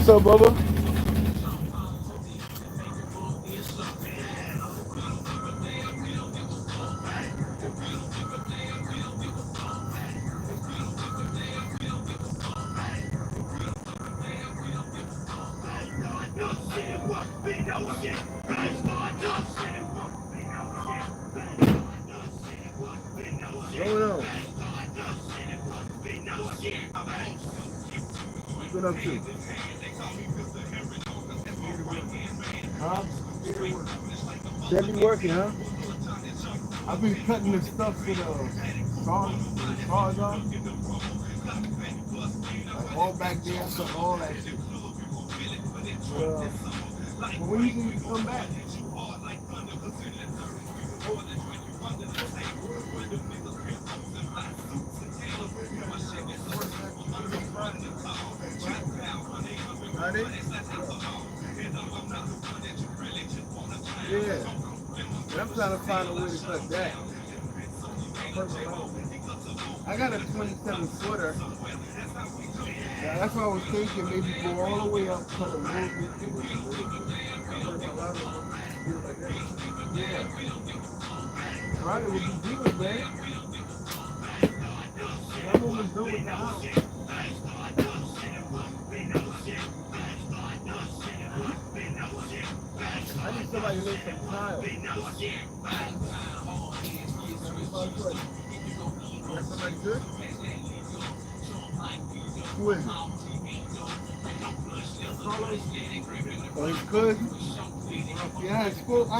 up, Bubba? What's going on? What's been up to? Huh? Steady working, huh? I've been cutting the stuff for the cars off. Like all back there, I cut all that shit. But when you think you come back? Are they? Yeah. But I'm trying to find a way to cut that. I got a 27 footer. Yeah, that's what I was thinking. Maybe go all the way up, cut a little bit. Yeah. Friday would be good, man. I'm almost done with the house. I need somebody to make some tile. Somebody good? Who is it? Carlos? Oh, his cousin? Yeah, I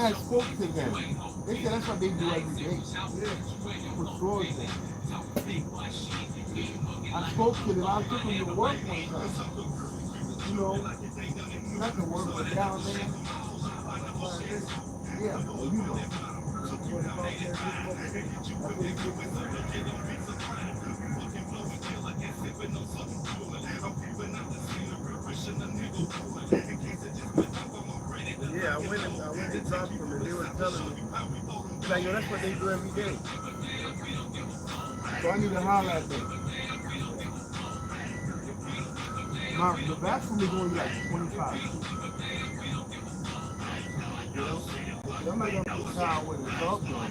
had spoke to them. They said that's what they do every day. Yeah. For floors there. I spoke to them. I took them to work one time. You know, not to work, but down there. Yeah, well, you know. Yeah, I went and talked to them and they were telling me, like, yo, that's what they do every day. So I need to holler at them. The bathroom is only like 25. You know? I'm not gonna put a towel with a dog on.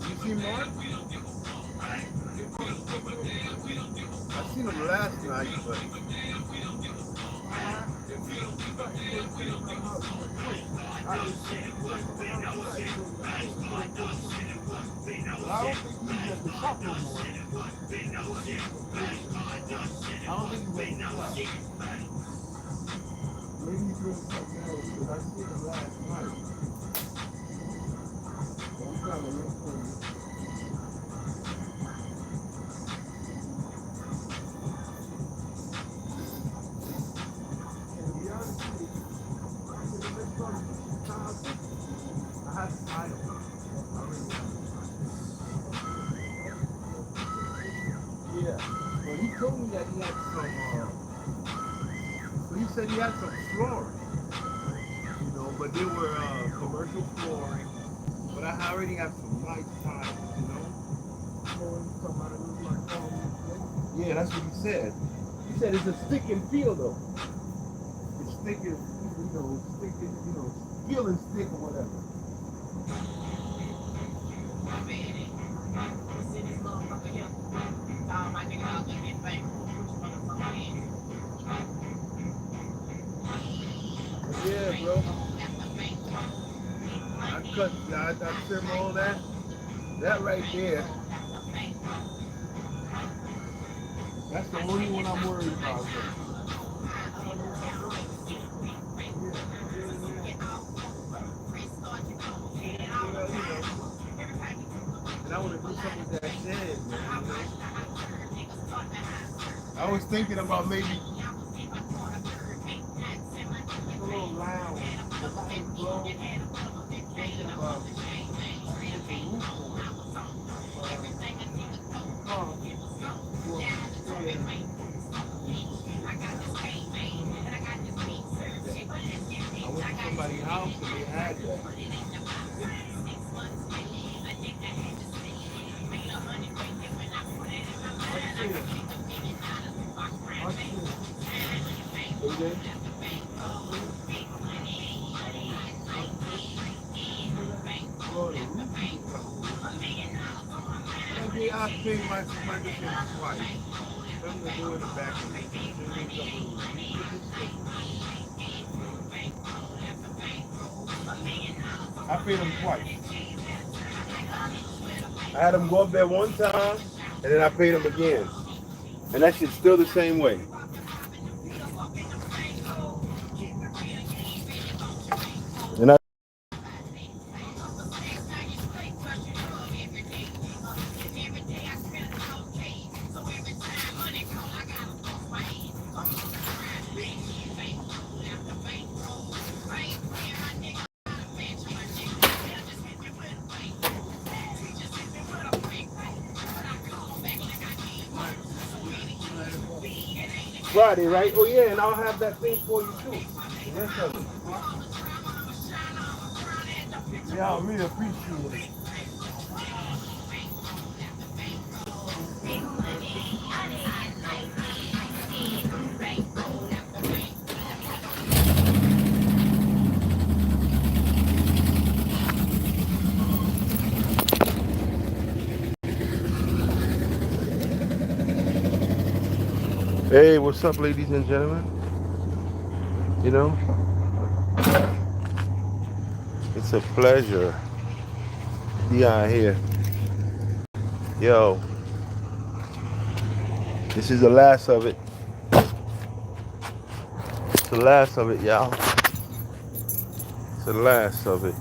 You see Mark? I seen him last night, but I don't think he's at the shop no more. I don't think he's at the shop. Maybe he's doing something else, because I seen him last night. I'm trying to look for him. And to be honest with you, I have to title. Yeah. Well, he told me that he had some, he said he had some flooring, you know, but they were commercial flooring. But I already have some nice tiles, you know. Yeah, that's what he said. He said it's a stick and feel though. It's stick and, you know, stick and, you know, feel and stick or whatever. Yeah, bro. I trim all that. That right there. That's the only one I'm worried about. And I want to do something with that shed, man. I was thinking about maybe a little lounge. Thinking about I went to somebody's house and they had that. day. I paid my membership twice. I'm gonna do it back. I paid them twice. I had them go up there one time, and then I paid them again. And that shit's still the same way. And I Friday, right? Oh yeah, and I'll have that thing for you too. The rest of it. Yeah, I really appreciate it. Hey, what's up, ladies and gentlemen? You know, it's a pleasure to be out here. Yo, this is the last of it. It's the last of it, y'all. It's the last of it.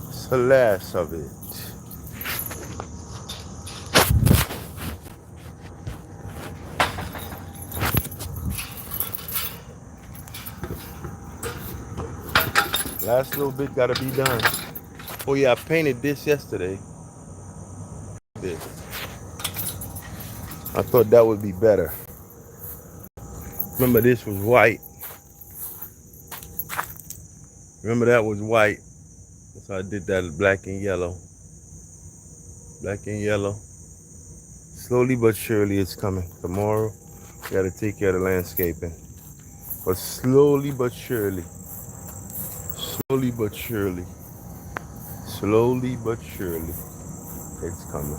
It's the last of it. Last little bit gotta be done. Oh yeah, I painted this yesterday. This. I thought that would be better. Remember this was white. Remember that was white. So I did that black and yellow. Black and yellow. Slowly but surely it's coming. Tomorrow, we gotta take care of the landscaping. But slowly but surely. Slowly but surely. Slowly but surely. It's coming.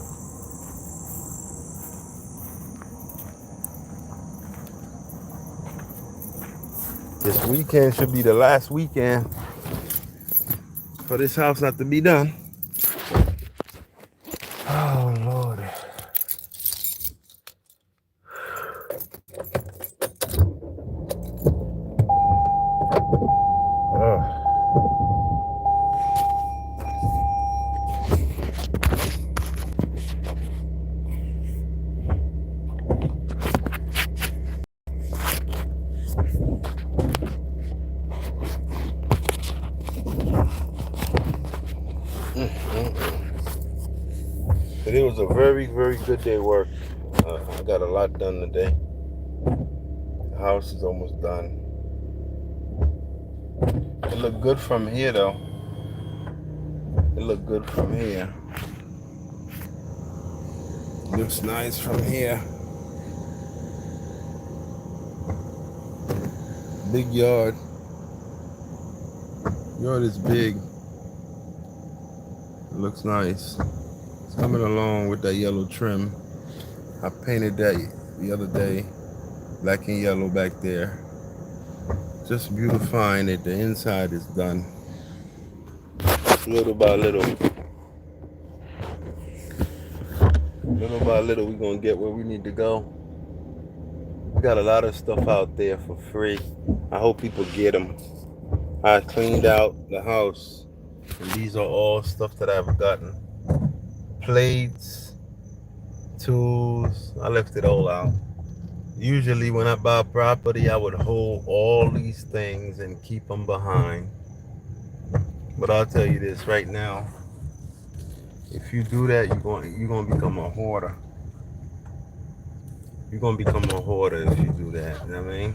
This weekend should be the last weekend for this house not to be done. Oh, Lord. It was a very, very good day work. I got a lot done today. The house is almost done. It looked good from here though. It looked good from here. Looks nice from here. Big yard. Yard is big. It looks nice. It's coming along with that yellow trim. I painted that the other day. Black and yellow back there. Just beautifying it. The inside is done. Little by little. Little by little, we're going to get where we need to go. We got a lot of stuff out there for free. I hope people get them. I cleaned out the house. And these are all stuff that I've gotten. Plates, tools, I left it all out. Usually when I buy property, I would hold all these things and keep them behind. But I'll tell you this right now. If you do that, you're going to become a hoarder. You're going to become a hoarder if you do that. You know what I mean?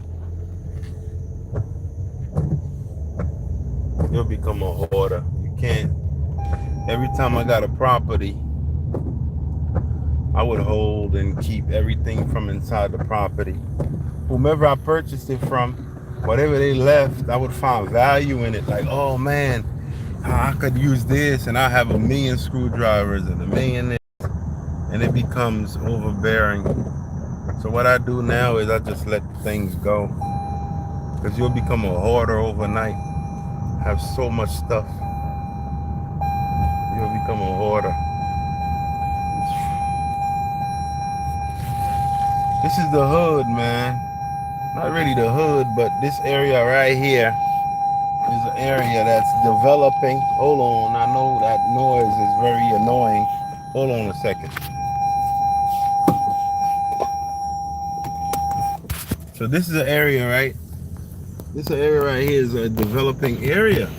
You'll become a hoarder. You can't. Every time I got a property, I would hold and keep everything from inside the property. Whomever I purchased it from, whatever they left, I would find value in it. Like, oh man, I could use this, and I have a million screwdrivers and a million this, and it becomes overbearing. So what I do now is I just let things go, because you'll become a hoarder overnight. Have so much stuff, you'll become a hoarder. This is the hood, man. Not really the hood, but this area right here is an area that's developing. Hold on, I know that noise is very annoying. Hold on a second. So this is an area, right? This area right here is a developing area,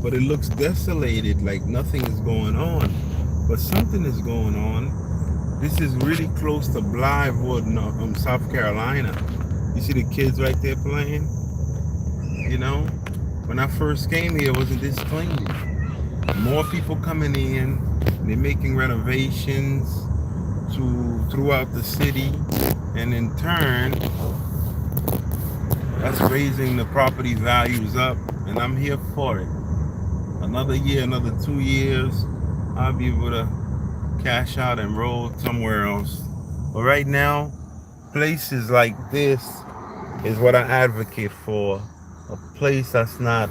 but it looks desolated, like nothing is going on. But something is going on. This is really close to Blythewood, South Carolina. You see the kids right there playing? You know, when I first came here, it wasn't this clean. More people coming in. They're making renovations to throughout the city, and in turn, that's raising the property values up. And I'm here for it. Another year, another 2 years, I'll be able to cash out and roll somewhere else. But right now, places like this is what I advocate for. A place that's not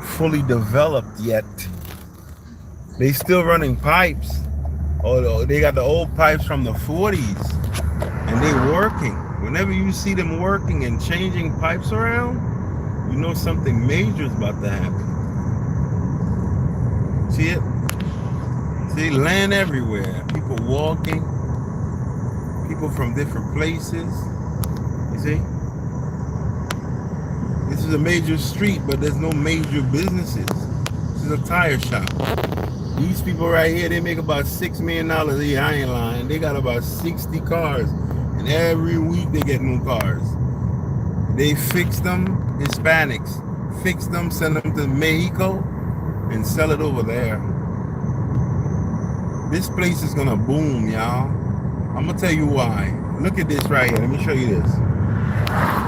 fully developed yet. They still running pipes. Oh, they got the old pipes from the 40s, and they working. Whenever you see them working and changing pipes around, you know something major is about to happen. See it? See land everywhere. People walking. People from different places. You see? This is a major street, but there's no major businesses. This is a tire shop. These people right here, they make about $6 million a year. I ain't lying. They got about 60 cars. And every week they get new cars. They fix them, Hispanics. Fix them, send them to Mexico, and sell it over there. This place is gonna boom, y'all. I'm gonna tell you why. Look at this right here. Let me show you this.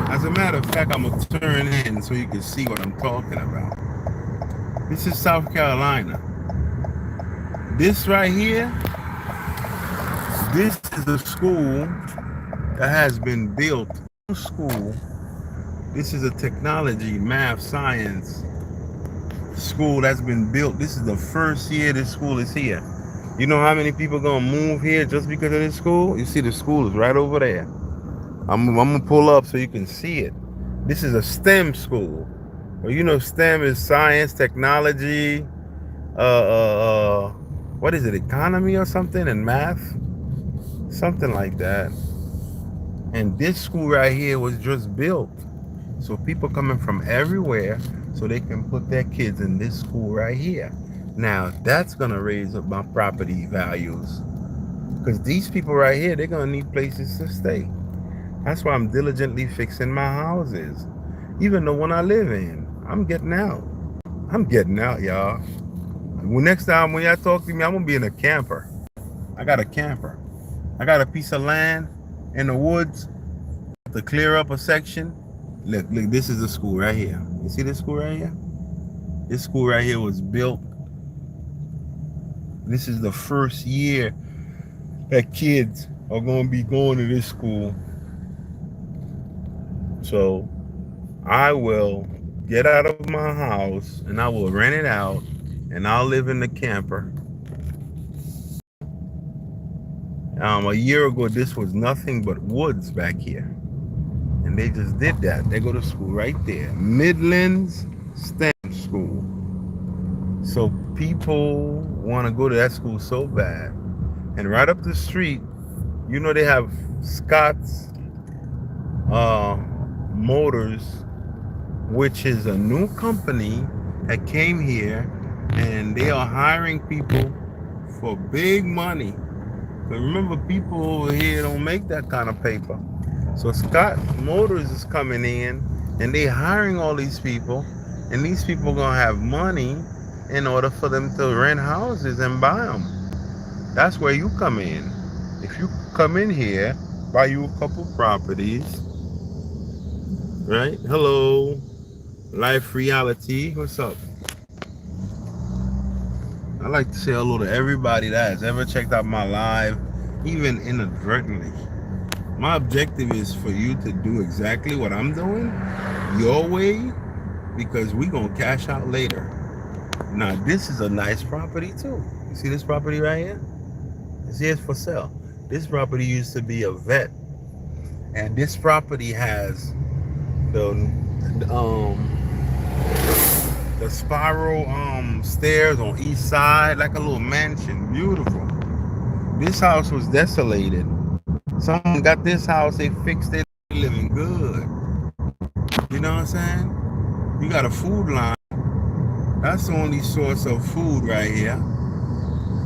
As a matter of fact, I'm gonna turn in so you can see what I'm talking about. This is South Carolina. This right here, this is a school that has been built. School. This is a technology, math, science school that's been built. This is the first year this school is here. You know how many people gonna move here just because of this school? You see the school is right over there. I'm gonna pull up so you can see it. This is a STEM school. Well, you know STEM is science, technology, what is it, economy or something, and math? Something like that. And this school right here was just built. So people coming from everywhere so they can put their kids in this school right here. Now, that's going to raise up my property values. Because these people right here, they're going to need places to stay. That's why I'm diligently fixing my houses. Even the one I live in, I'm getting out. I'm getting out, y'all. Well, next time when y'all talk to me, I'm going to be in a camper. I got a camper. I got a piece of land in the woods to clear up a section. Look, this is the school right here. You see this school right here? This school right here was built. This is the first year that kids are going to be going to this school. So I will get out of my house and I will rent it out and I'll live in the camper. A year ago, this was nothing but woods back here. And they just did that. They go to school right there. Midlands STEM School. So people want to go to that school so bad. And right up the street, you know they have Scott's Motors, which is a new company that came here. And they are hiring people for big money. But remember, people over here don't make that kind of paper. So Scott Motors is coming in and they hiring all these people, and these people gonna have money in order for them to rent houses and buy them. That's where you come in. If you come in here, buy you a couple properties, right? Hello, Life Reality. What's up? I like to say hello to everybody that has ever checked out my live, even inadvertently. My objective is for you to do exactly what I'm doing, your way, because we gonna cash out later. Now this is a nice property too. You see this property right here? See, it's for sale. This property used to be a vet, and this property has the spiral stairs on each side, like a little mansion. Beautiful. This house was desolated. Someone got this house, they fixed it, living good. You know what I'm saying? You got a food line. That's the only source of food right here.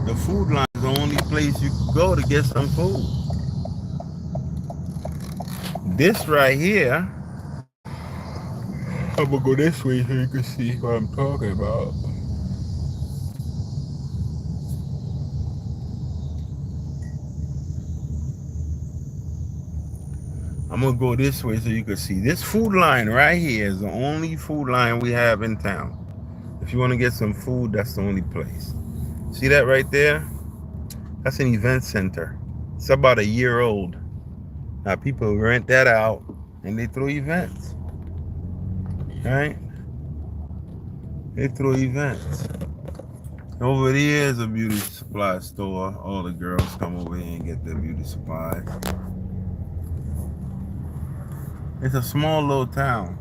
The food line is the only place you can go to get some food. This right here, I'm gonna go this way so you can see what I'm talking about. I'm gonna go this way so you can see. This food line right here is the only food line we have in town. If you want to get some food, that's the only place. See that right there? That's an event center. It's about a year old. Now people rent that out and they throw events. Right? They throw events. Over there is a beauty supply store. All the girls come over here and get their beauty supplies. It's a small little town.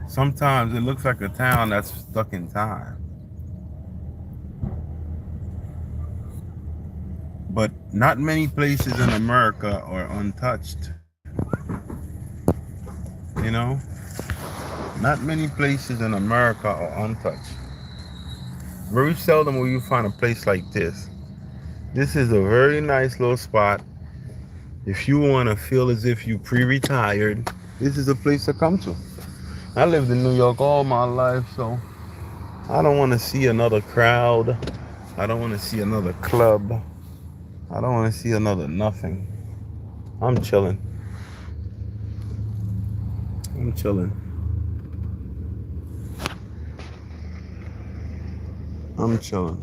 Sometimes it looks like a town that's stuck in time. But not many places in America are untouched. You know? Not many places in America are untouched. Very seldom will you find a place like this. This is a very nice little spot. If you want to feel as if you pre-retired, this is a place to come to. I lived in New York all my life, so I don't want to see another crowd. I don't want to see another club. I don't want to see another nothing. I'm chilling. I'm chilling. I'm chilling.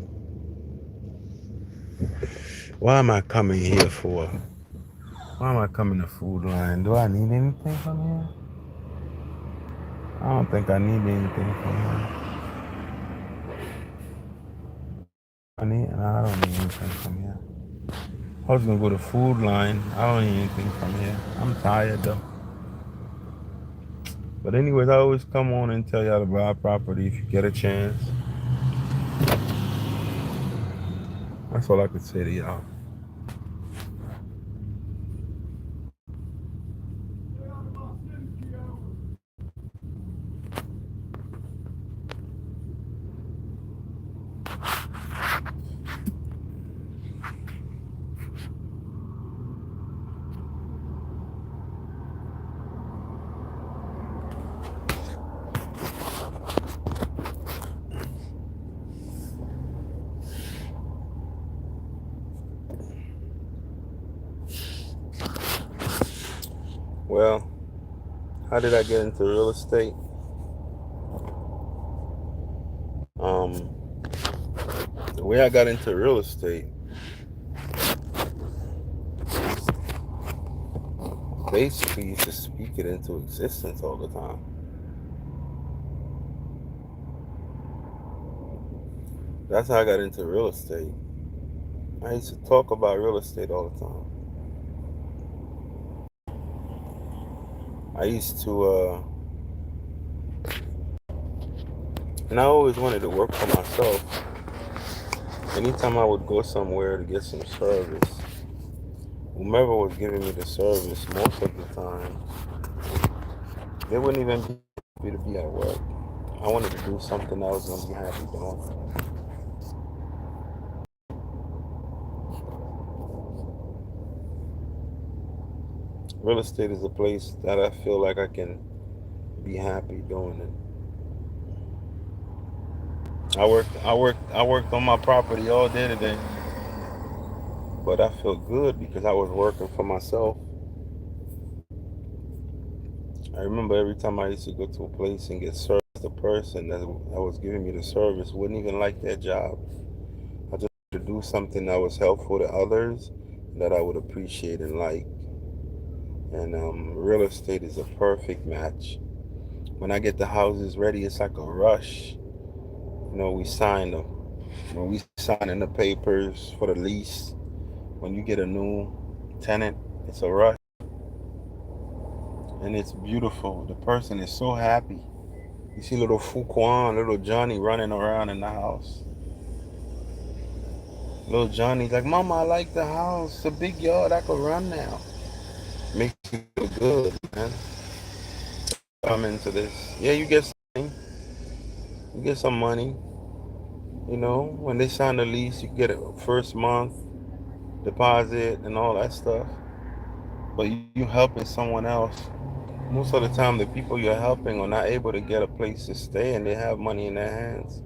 Why am I coming here for? Why am I coming to Food Line? Do I need anything from here? I don't think I need anything from here. I don't need anything from here. I was gonna go to Food Line. I don't need anything from here. I'm tired though. But anyways, I always come on and tell y'all to buy property if you get a chance. That's all I could say to y'all. Well, how did I get into real estate? The way I got into real estate, basically used to speak it into existence all the time. That's how I got into real estate. I used to talk about real estate all the time. I used to, and I always wanted to work for myself. Anytime I would go somewhere to get some service, whomever was giving me the service, most of the time, they wouldn't even be happy to be at work. I wanted to do something I was going to be happy doing. Real estate is a place that I feel like I can be happy doing it. I worked on my property all day today. But I felt good because I was working for myself. I remember every time I used to go to a place and get service, the person that was giving me the service wouldn't even like their job. I just wanted to do something that was helpful to others that I would appreciate and like. And real estate is a perfect match. When I get the houses ready, it's like a rush. We sign them. When we sign in the papers for the lease, when you get a new tenant, it's a rush and it's beautiful. The person is so happy. You see little Fuquan, little Johnny running around in the house. Little Johnny's like, Mama, I like the house. It's a big yard. I could run now. Makes you feel good, man. I'm into this. Yeah, you get something. You get some money. When they sign the lease, you get a first month deposit and all that stuff. But you helping someone else. Most of the time, the people you're helping are not able to get a place to stay and they have money in their hands.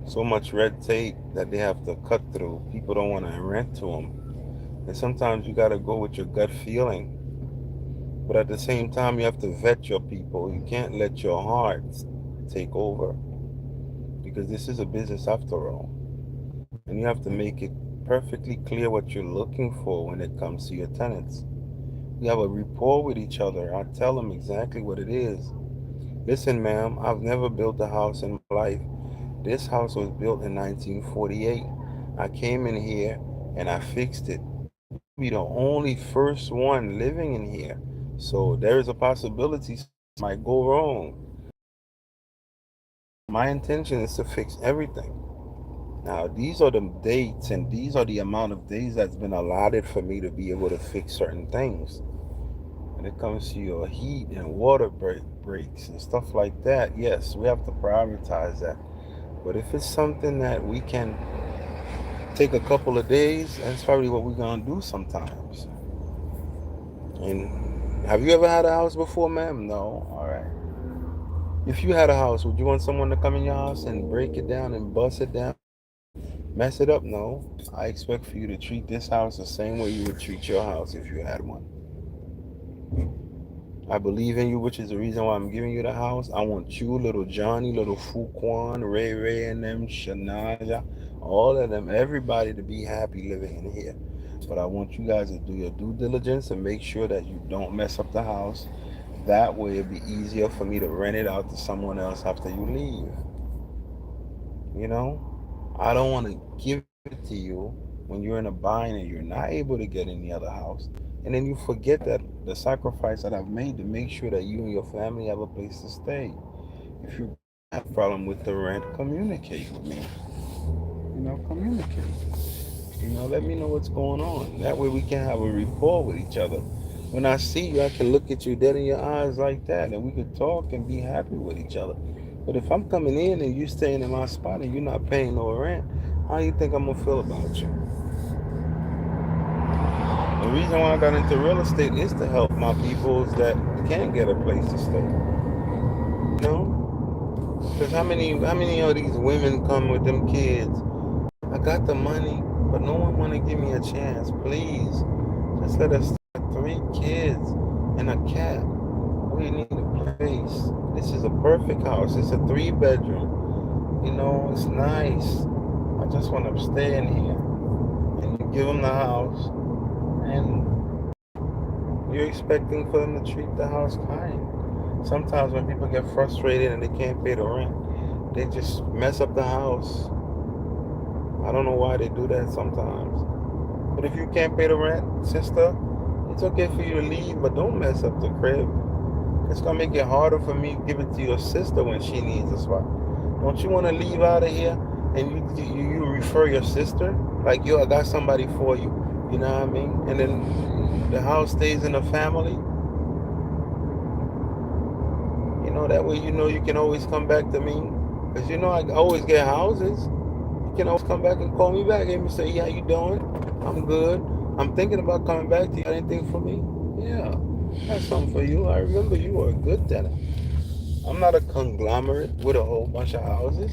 So much red tape that they have to cut through. People don't want to rent to them. And sometimes you got to go with your gut feeling. But at the same time, you have to vet your people. You can't let your heart take over because this is a business after all. And you have to make it perfectly clear what you're looking for when it comes to your tenants. You have a rapport with each other. I tell them exactly what it is. Listen, ma'am, I've never built a house in my life. This house was built in 1948. I came in here and I fixed it. You'll be the only first one living in here. So there is a possibility something might go wrong. My intention is to fix everything. Now, these are the dates and these are the amount of days that's been allotted for me to be able to fix certain things. When it comes to your heat and water breaks and stuff like that, yes, we have to prioritize that. But if it's something that we can take a couple of days, that's probably what we're gonna do sometimes. And have you ever had a house before, ma'am? No. All right. If you had a house, would you want someone to come in your house and break it down and bust it down, mess it up? No. I expect for you to treat this house the same way you would treat your house if you had one. I believe in you, which is the reason why I'm giving you the house. I want you, little Johnny, little Fuquan, Ray Ray and them, Shanaja, all of them, everybody to be happy living in here. But I want you guys to do your due diligence and make sure that you don't mess up the house. That way it'll be easier for me to rent it out to someone else after you leave. I don't want to give it to you when you're in a bind and you're not able to get any other house. And then you forget that the sacrifice that I've made to make sure that you and your family have a place to stay. If you have a problem with the rent, communicate with me. Communicate. Let me know what's going on. That way we can have a rapport with each other. When I see you, I can look at you dead in your eyes like that, and we could talk and be happy with each other. But if I'm coming in and you staying in my spot and you're not paying no rent, how do you think I'm gonna feel about you? The reason why I got into real estate is to help my peoples that can't get a place to stay. Because how many of these women come with them kids? I got the money, but no one want to give me a chance. Please, just let us start 3 kids and a cat. We need a place. This is a perfect house. It's a 3 bedroom. It's nice. I just want to stay in here. And you give them the house, and you're expecting for them to treat the house kind. Sometimes when people get frustrated and they can't pay the rent, they just mess up the house. I don't know why they do that sometimes. But if you can't pay the rent, sister, it's okay for you to leave, but don't mess up the crib. It's gonna make it harder for me to give it to your sister when she needs a spot. Don't you want to leave out of here and you refer your sister like, yo, I got somebody for you. You know what I mean? And then the house stays in the family. That way you can always come back to me. Because I always get houses. You can always come back and call me back and say, yeah, how you doing? I'm good. I'm thinking about coming back to you. Got anything for me? Yeah, that's something for you. I remember you were a good tenant. I'm not a conglomerate with a whole bunch of houses.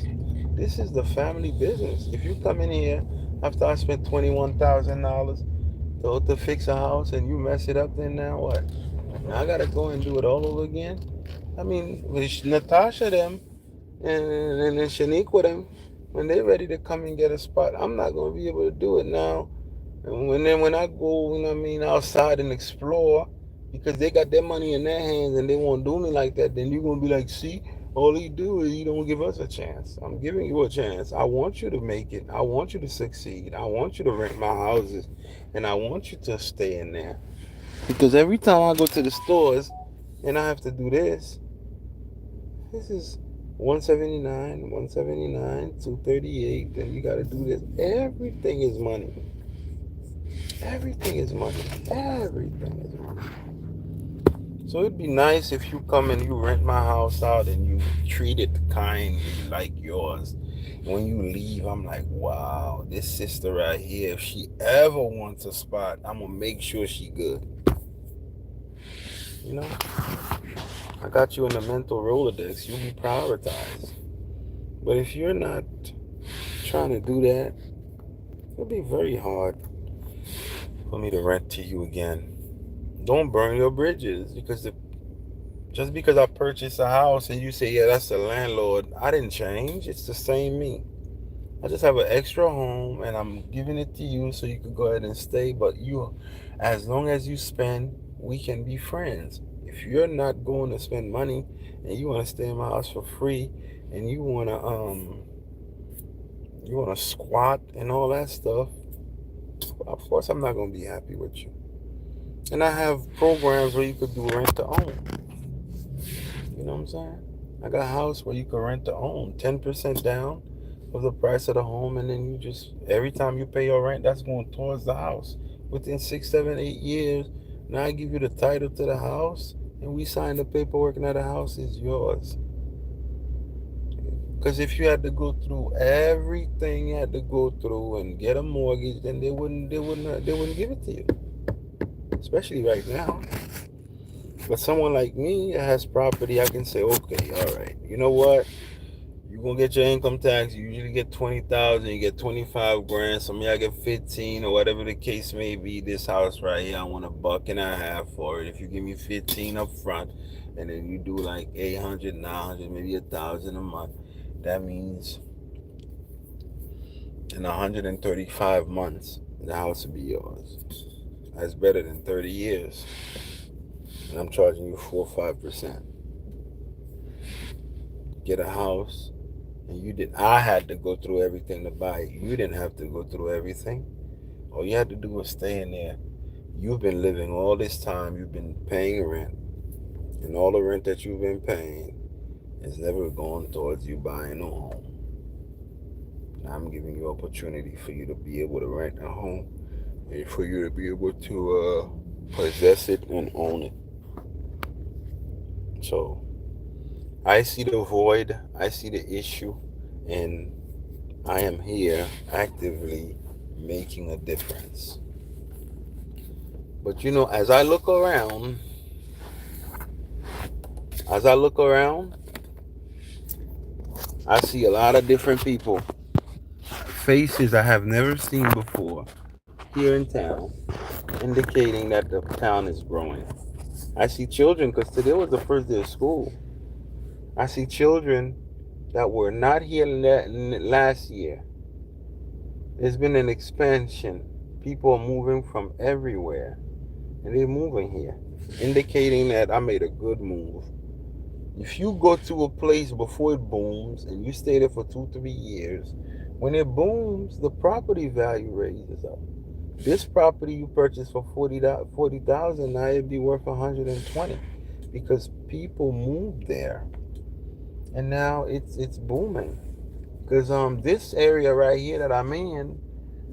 This is the family business. If you come in here After I spent $21,000 to fix a house and you mess it up, then now what? Now I gotta go and do it all over again? I mean, with Natasha them and then Shaniqua them, when they're ready to come and get a spot, I'm not gonna be able to do it now. And when I go, you know what I mean, outside and explore, because they got their money in their hands and they won't do me like that, then you're gonna be like, see, all he do is he don't give us a chance. I'm giving you a chance. I want you to make it. I want you to succeed. I want you to rent my houses, and I want you to stay in there. Because every time I go to the stores and I have to do this, this is 179, 179, 238, then you gotta do this. Everything is money. Everything is money. Everything is money. So it'd be nice if you come and you rent my house out and you treat it kindly like yours. When you leave, I'm like, wow, this sister right here, if she ever wants a spot, I'm gonna make sure she good. You know, I got you in the mental Rolodex. You'll be prioritized. But if you're not trying to do that, it'll be very hard for me to rent to you again. Don't burn your bridges just because I purchased a house and you say, yeah, that's the landlord, I didn't change. It's the same me. I just have an extra home and I'm giving it to you so you could go ahead and stay. But as long as you spend, we can be friends. If you're not going to spend money and you want to stay in my house for free and you wanna squat and all that stuff, of course I'm not gonna be happy with you. And I have programs where you could do rent to own. You know what I'm saying? I got a house where you can rent to own, 10% down of the price of the home, and then you just every time you pay your rent, that's going towards the house. Within 6, 7, 8 years, now I give you the title to the house, and we sign the paperwork, and now the house is yours. Because if you had to go through everything you had to go through and get a mortgage, then they wouldn't give it to you. Especially right now. But someone like me that has property, I can say, okay, all right, you know what? You're gonna get your income tax. You usually get 20,000. You get 25 grand. Some of y'all get 15 or whatever the case may be. This house right here, I want $1.50 for it. If you give me 15 up front, and then you do like 800, 900, maybe 1,000 a month, that means in 135 months, the house will be yours. That's better than 30 years. And I'm charging you 4 or 5%. Get a house, and I had to go through everything to buy it. You didn't have to go through everything. All you had to do was stay in there. You've been living all this time. You've been paying rent, and all the rent that you've been paying is never gone towards you buying a home. Now I'm giving you opportunity for you to be able to rent a home and for you to be able to possess it and own it. So I see the void, I see the issue, and I am here actively making a difference. But as I look around, I see a lot of different people, faces I have never seen before here in town, indicating that the town is growing. I see children, because today was the first day of school. I see children that were not here last year. There's been an expansion. People are moving from everywhere, and they're moving here, indicating that I made a good move. If you go to a place before it booms and you stay there for 2, 3 years, when it booms, the property value raises up. This property you purchased for 40,000, now it'd be worth 120 because people moved there, and now it's booming. Because this area right here that I'm in,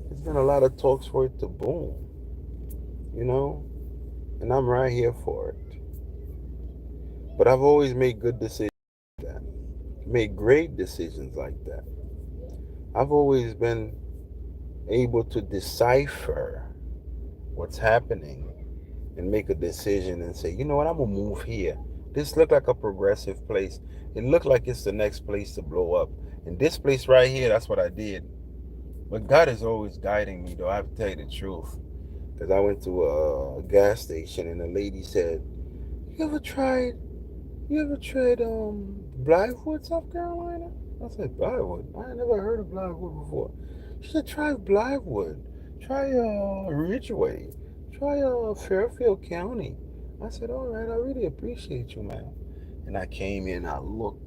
there's been a lot of talks for it to boom, you know, and I'm right here for it. But I've always made good decisions like that, made great decisions like that. I've always been able to decipher what's happening and make a decision and say, you know what, I'm gonna move here. This looked like a progressive place. It looked like it's the next place to blow up. And this place right here, that's what I did. But God is always guiding me, though. I have to tell you the truth. Because I went to a gas station and the lady said, "You ever tried? You ever tried Blythewood, South Carolina?" I said, "Blythewood? I ain't never heard of Blythewood before." She said, "Try Blythewood. Try Ridgeway. Try Fairfield County." I said, "All right, I really appreciate you, man." And I came in, I looked.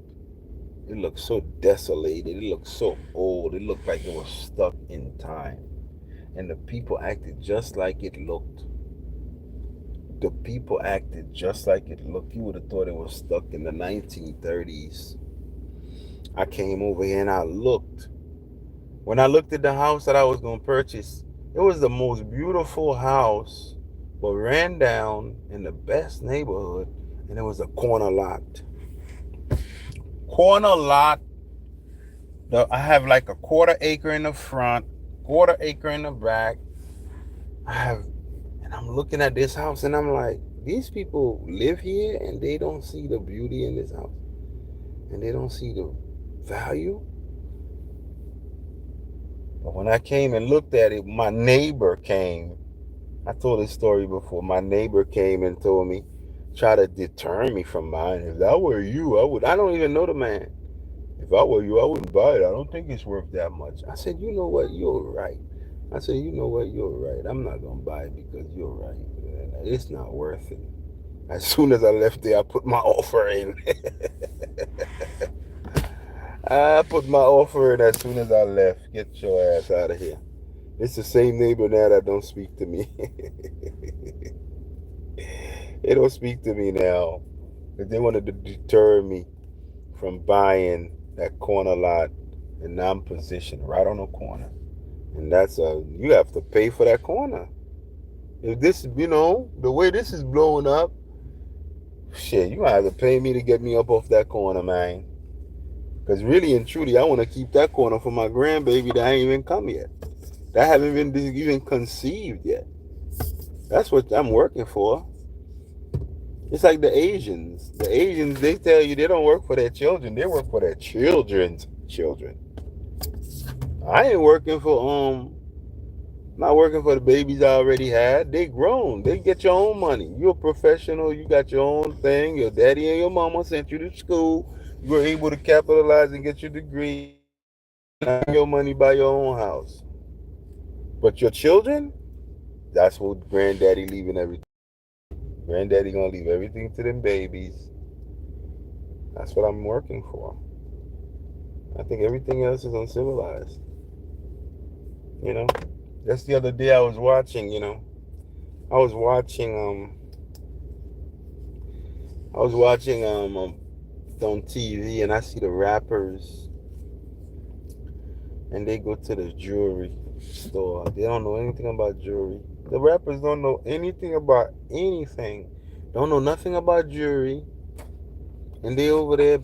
It looked so desolated. It looked so old. It looked like it was stuck in time. And the people acted just like it looked. The people acted just like it looked. You would have thought it was stuck in the 1930s. I came over here and I looked. When I looked at the house that I was going to purchase, it was the most beautiful house, but ran down in the best neighborhood, and it was a corner lot. Corner lot. I have like a quarter acre in the front, quarter acre in the back. I have, and I'm looking at this house and I'm like, these people live here and they don't see the beauty in this house and they don't see the value. But when I came and looked at it, my neighbor came. I told this story before. My neighbor came and told me, try to deter me from buying it. If that were you, I would. I don't even know the man. If I were you, I wouldn't buy it. I don't think it's worth that much. I said, you know what? You're right. I said, you know what? You're right. I'm not going to buy it because you're right. It's not worth it. As soon as I left there, I put my offer in. I put my offer in as soon as I left. Get your ass out of here. It's the same neighbor now that don't speak to me. They don't speak to me now. Because they wanted to deter me from buying that corner lot. And I'm positioned right on the corner. And you have to pay for that corner. If this, the way this is blowing up, shit, you gonna have to pay me to get me up off that corner, man. Because really and truly, I want to keep that corner for my grandbaby that ain't even come yet. That haven't been even conceived yet. That's what I'm working for. It's like the Asians. The Asians, they tell you they don't work for their children. They work for their children's children. I ain't working for not working for the babies I already had. They grown. They get your own money. You're a professional. You got your own thing. Your daddy and your mama sent you to school. You were able to capitalize and get your degree. Now your money, buy your own house. But your children, that's what granddaddy leaving everything. Granddaddy gonna leave everything to them babies. That's what I'm working for. I think everything else is uncivilized. You know. Just the other day I was watching. I was watching I was watching on TV and I see the rappers and they go to the jewelry store. They don't know anything about jewelry. The rappers don't know anything about anything. Don't know nothing about jewelry. And they over there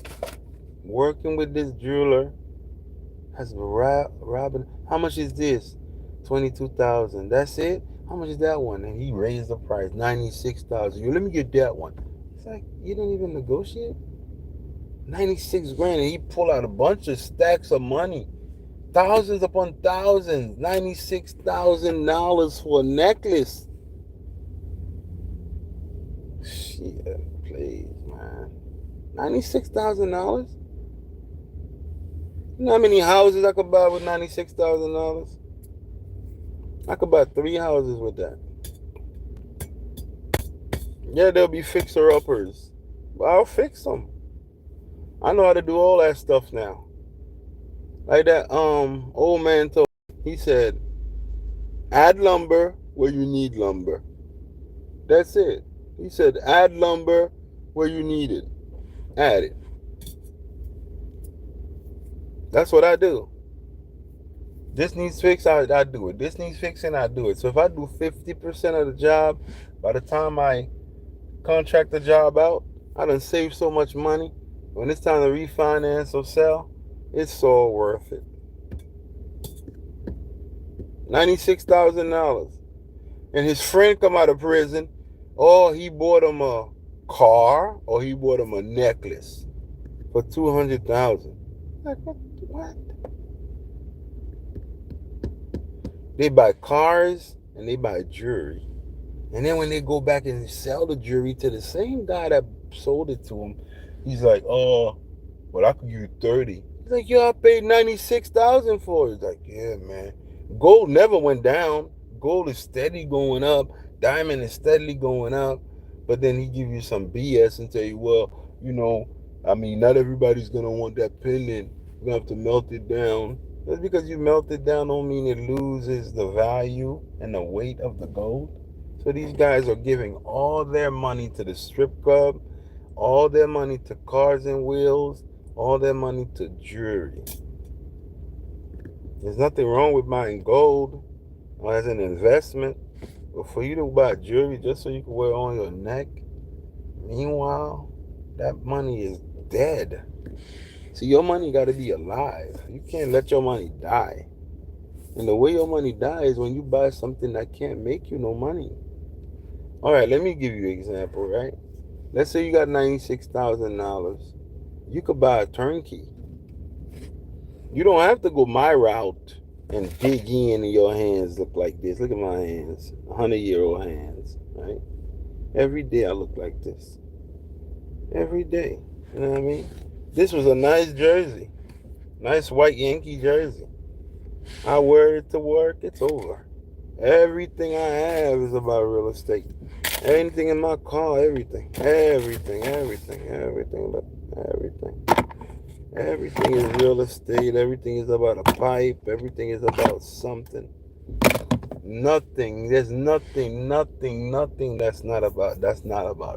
working with this jeweler. Has robbing. How much is this? 22,000. That's it? How much is that one? And he raised the price. 96,000. Let me get that one. It's like you didn't even negotiate. 96 grand and he pull out a bunch of stacks of money. Thousands upon thousands. $96,000 for a necklace. Shit, please, man. $96,000? You know how many houses I could buy with $96,000? I could buy 3 houses with that. Yeah, there'll be fixer-uppers. But I'll fix them. I know how to do all that stuff now. Like that old man told me. He said, add lumber where you need lumber. That's it. He said, add lumber where you need it. Add it. That's what I do. This needs fixed, I do it. This needs fixing, I do it. So if I do 50% of the job, by the time I contract the job out, I done save so much money. When it's time to refinance or sell, it's so worth it. $96,000. And his friend come out of prison. Oh, he bought him a car or he bought him a necklace for $200,000. Like what? They buy cars and they buy jewelry. And then when they go back and sell the jewelry to the same guy that sold it to him, he's like, "Oh, well, I could give you 30." He's like, "Yo, I paid 96,000 for it." He's like, "Yeah, man." Gold never went down. Gold is steady going up. Diamond is steadily going up. But then he give you some BS and tell you, "Well, you know, I mean, not everybody's gonna want that pendant. We're gonna have to melt it down." Just because you melt it down don't mean it loses the value and the weight of the gold. So these guys are giving all their money to the strip club, all their money to cars and wheels, all their money to jewelry. There's nothing wrong with buying gold as an investment, but for you to buy jewelry just so you can wear it on your neck, meanwhile, that money is dead. See, your money got to be alive. You can't let your money die. And the way your money dies is when you buy something that can't make you no money. All right, let me give you an example, right? Let's say you got $96,000. You could buy a turnkey. You don't have to go my route and dig in and your hands look like this. Look at my hands, 100-year-old hands, right? Every day I look like this. Every day. You know what I mean? This was a nice jersey. Nice white Yankee jersey. I wear it to work, it's over. Everything I have is about real estate. Anything in my car, everything. Look, everything. Everything is real estate. Everything is about a pipe. Everything is about something. Nothing. There's nothing that's not about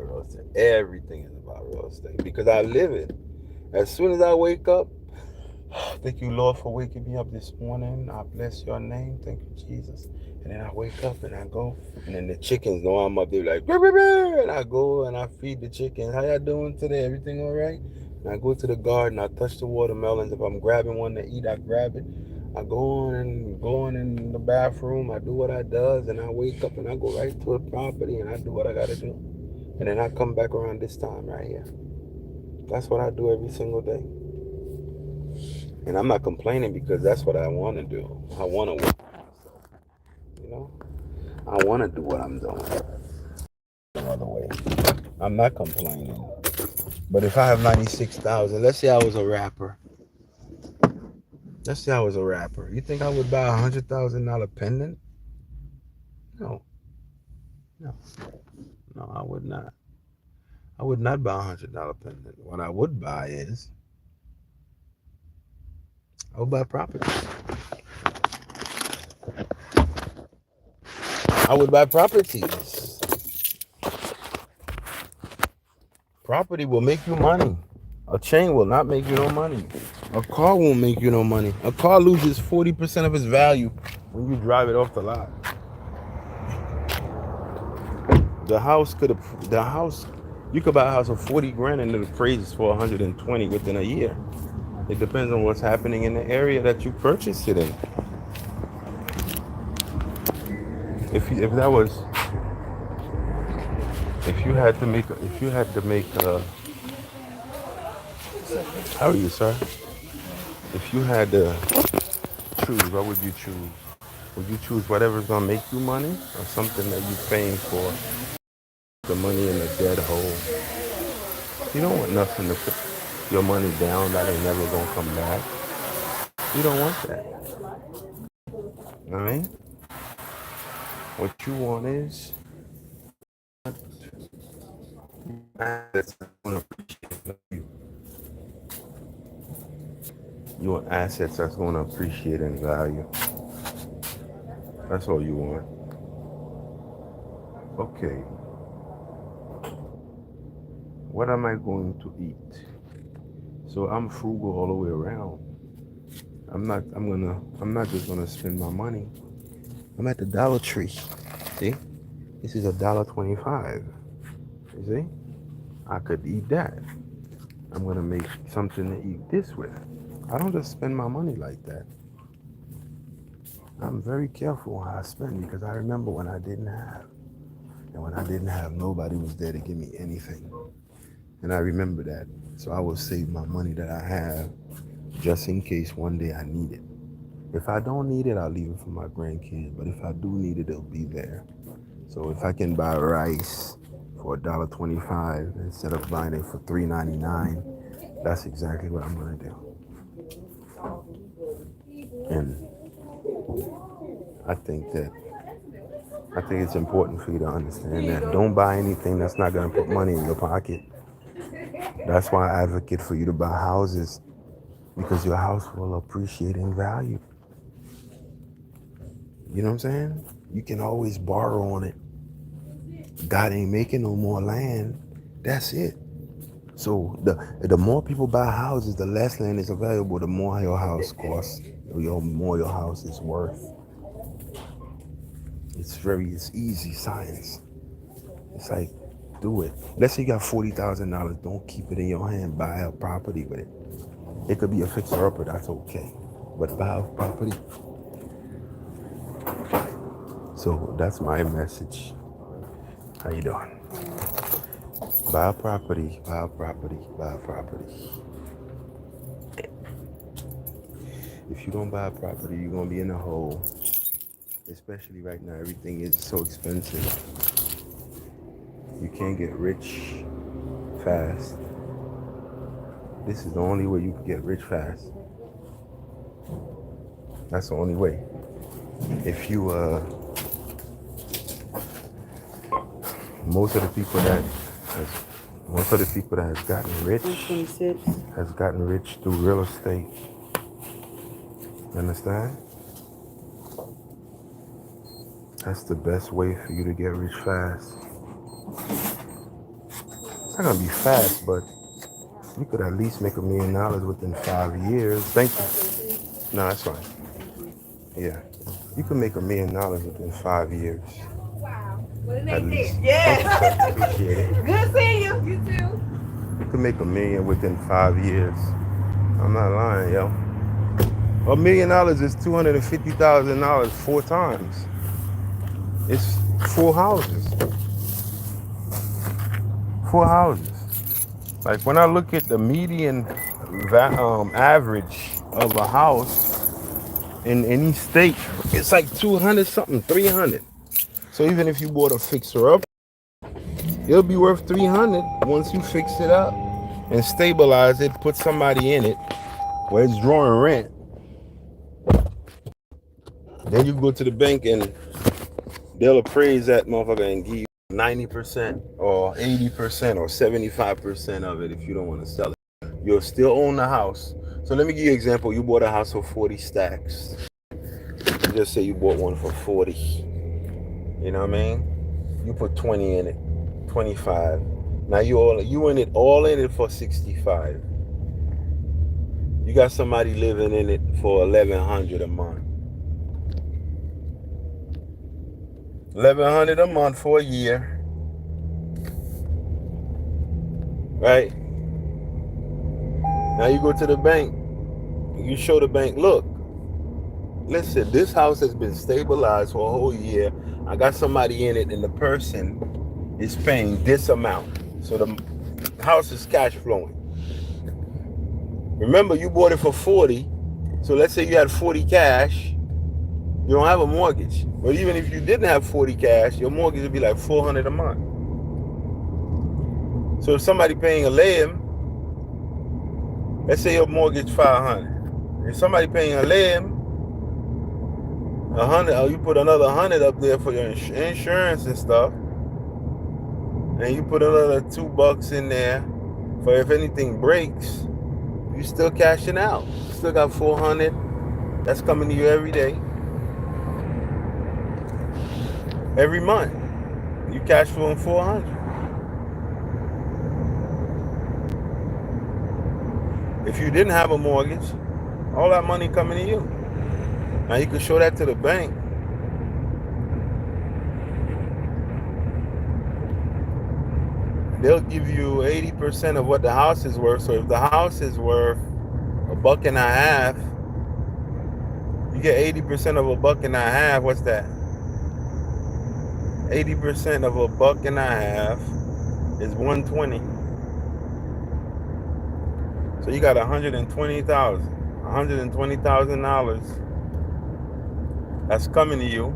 real estate. Everything is about real estate because I live it. As soon as I wake up, thank you, Lord, for waking me up this morning. I bless your name. Thank you, Jesus. And then I wake up and I go, and then the chickens know I'm up there like, "Brr, brr, brr," and I go and I feed the chickens. How y'all doing today? Everything all right? And I go to the garden. I touch the watermelons. If I'm grabbing one to eat, I grab it. I go on in the bathroom. I do what I does, and I wake up and I go right to the property and I do what I gotta do. And then I come back around this time right here. That's what I do every single day. And I'm not complaining because that's what I want to do. I want to work for myself. You know, I want to do what I'm doing. No other way. I'm not complaining. But if I have 96,000, let's say I was a rapper. Let's say I was a rapper. You think I would buy $100,000 pendant? No, no, no. I would not. I would not buy $100 pendant. What I would buy is I would buy property. I would buy properties. Property will make you money. A chain will not make you no money. A car won't make you no money. A car loses 40% of its value when you drive it off the lot. You could buy a house for 40 grand and it appraises for 120 within a year. It depends on what's happening in the area that you purchased it in. If that was, if you had to make a, how are you, sir? If you had to choose, what would you choose? Would you choose whatever's gonna make you money or something that you're paying for the money in a dead hole? You don't want nothing to put your money down that ain't never gonna come back. You don't want that. All right? What you want is assets that's gonna appreciate value. You want assets that's gonna appreciate in value. That's all you want. Okay. What am I going to eat? So I'm frugal all the way around. I'm not just gonna spend my money. I'm at the Dollar Tree. See? This is $1.25. You see? I could eat that. I'm gonna make something to eat this with. I don't just spend my money like that. I'm very careful how I spend because I remember when I didn't have. And when I didn't have, nobody was there to give me anything. And I remember that. So I will save my money that I have just in case one day I need it. If I don't need it, I'll leave it for my grandkids. But if I do need it, it'll be there. So if I can buy rice for $1.25 instead of buying it for $3.99, that's exactly what I'm gonna do. And I think that I think it's important for you to understand that. Don't buy anything that's not gonna put money in your pocket. That's why I advocate for you to buy houses because your house will appreciate in value. You know what I'm saying? You can always borrow on it. God ain't making no more land. That's it. So the more people buy houses, the less land is available, the more your house costs, the more your house is worth. It's easy science. It's like, do it. Let's say you got $40,000. Don't keep it in your hand. Buy a property with it. It could be a fixer upper. That's okay. But buy a property. So that's my message. How you doing? Buy a property. Buy a property. Buy a property. If you don't buy a property, you're gonna be in a hole. Especially right now, everything is so expensive. You can't get rich fast. This is the only way you can get rich fast. That's the only way. If you most of the people that has gotten rich has gotten rich through real estate. You understand? That's the best way for you to get rich fast. It's not gonna be fast, but you could at least make $1 million within 5 years. Thank you. No, that's fine. Yeah. You can make $1 million within 5 years. What did they At think? least. Yeah. Thank you, sir. Appreciate it. Good seeing you. You too. You can make $1 million within 5 years. I'm not lying, yo. $1 million is $250,000 4 times. It's 4 houses. 4 houses. Like when I look at the median average of a house in any state, it's like 200 something, 300. So even if you bought a fixer up, it'll be worth 300 once you fix it up and stabilize it, put somebody in it where it's drawing rent. Then you go to the bank and they'll appraise that motherfucker and give you 90% or 80% or 75% of it if you don't want to sell it. You'll still own the house. So let me give you an example. You bought a house for 40 stacks. Just say you bought one for 40. You know what I mean? You put 20 in it, 25. Now you in it all in it for 65. You got somebody living in it for $1,100 a month. $1,100 a month for a year, right? Now you go to the bank. You show the bank, look, listen, this house has been stabilized for a whole year. I got somebody in it, and the person is paying this amount. So the house is cash flowing. Remember, you bought it for 40. So let's say you had 40 cash. You don't have a mortgage. But even if you didn't have 40 cash, your mortgage would be like $400 a month. So if somebody paying $1,000, let's say your mortgage $500. If somebody paying $1,000, $100, you put another $100 up there for your insurance and stuff, and you put another $2 in there for if anything breaks, you still cashing out. You still got $400 that's coming to you every day. Every month, you cash flowing $400. If you didn't have a mortgage, all that money coming to you. Now you can show that to the bank. They'll give you 80% of what the house is worth. So if the house is worth $1.50, you get 80% of $1.50. What's that? 80% of $1.50 is $120. So you got $120,000 That's coming to you.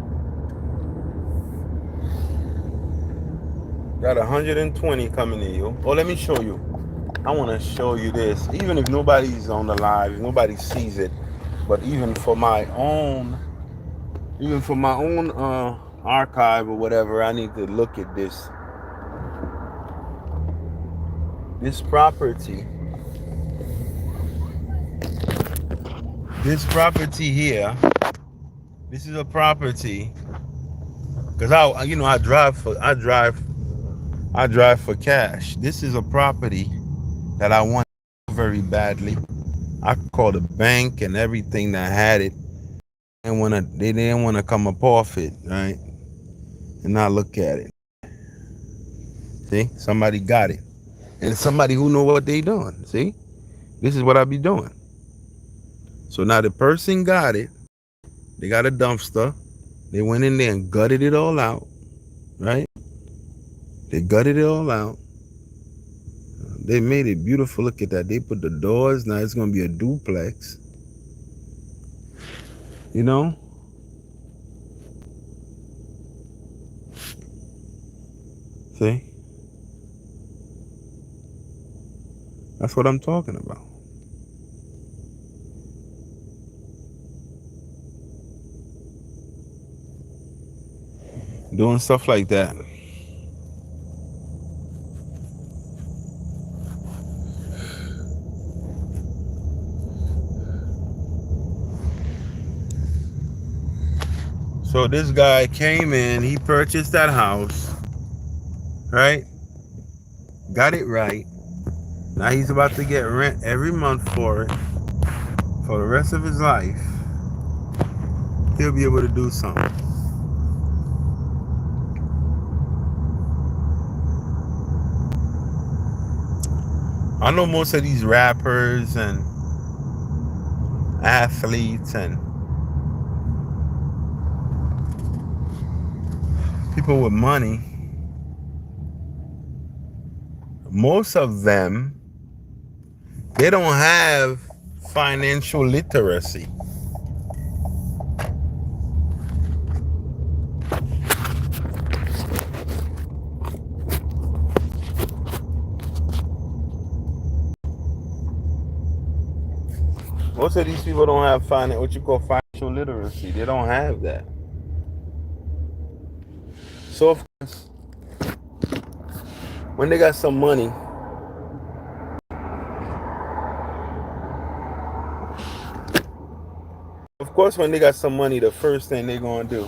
Got 120 coming to you. Oh, let me show you. I want to show you this. Even if nobody's on the live, if nobody sees it, but even for my own archive or whatever, I need to look at this. This property. This property here. This is a property. Cause I drive for cash. This is a property that I want very badly. I called the bank and everything that had it, and they didn't want to come up off it, right? And not look at it. See, somebody got it, and somebody who know what they doing. See, this is what I be doing. So now the person got it. They got a dumpster. They went in there and gutted it all out, right? They gutted it all out. They made it beautiful. Look at that. They put the doors. Now it's going to be a duplex. You know? See? That's what I'm talking about. Doing stuff like that. So this guy came in, he purchased that house, right? Got it right. Now he's about to get rent every month for it. For the rest of his life, he'll be able to do something. I know most of these rappers and athletes and people with money, most of them, they don't have financial literacy. Most of these people don't have what you call financial literacy. They don't have that. So of course, when they got some money, the first thing they're gonna do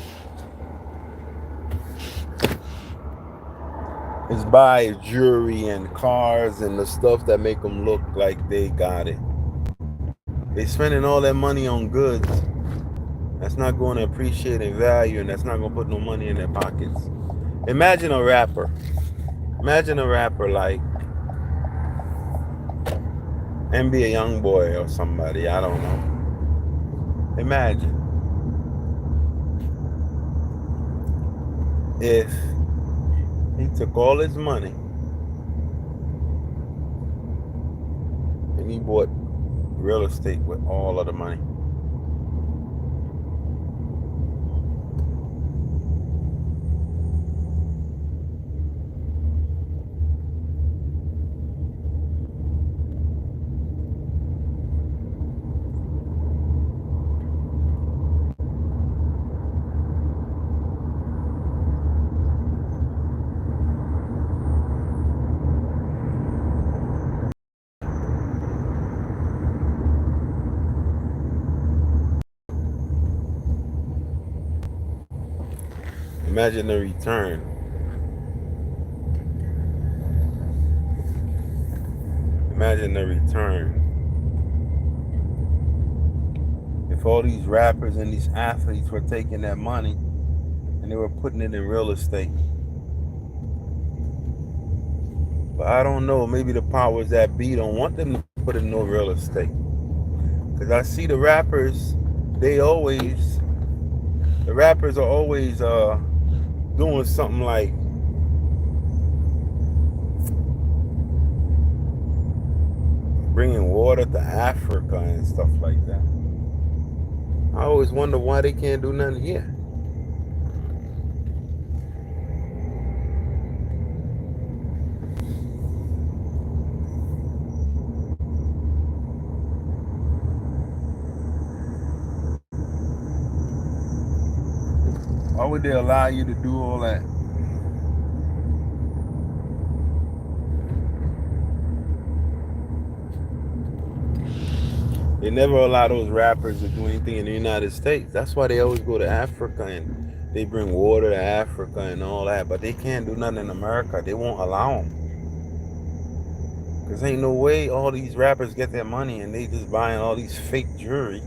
is buy jewelry and cars and the stuff that make them look like they got it. They spending all that money on goods that's not going to appreciate in value, and that's not going to put no money in their pockets. Imagine a rapper. Imagine a rapper like NBA Youngboy or somebody. I don't know. Imagine if he took all his money and he bought real estate with all of the money. Imagine the return. Imagine the return. If all these rappers and these athletes were taking that money and they were putting it in real estate. But I don't know, maybe the powers that be don't want them to put in no real estate. Because I see the rappers are always doing something like bringing water to Africa and stuff like that. I always wonder why they can't do nothing here. Why would they allow you to do all that? They never allow those rappers to do anything in the United States. That's why they always go to Africa and they bring water to Africa and all that. But they can't do nothing in America. They won't allow them. Because ain't no way all these rappers get their money and they just buying all these fake jewelry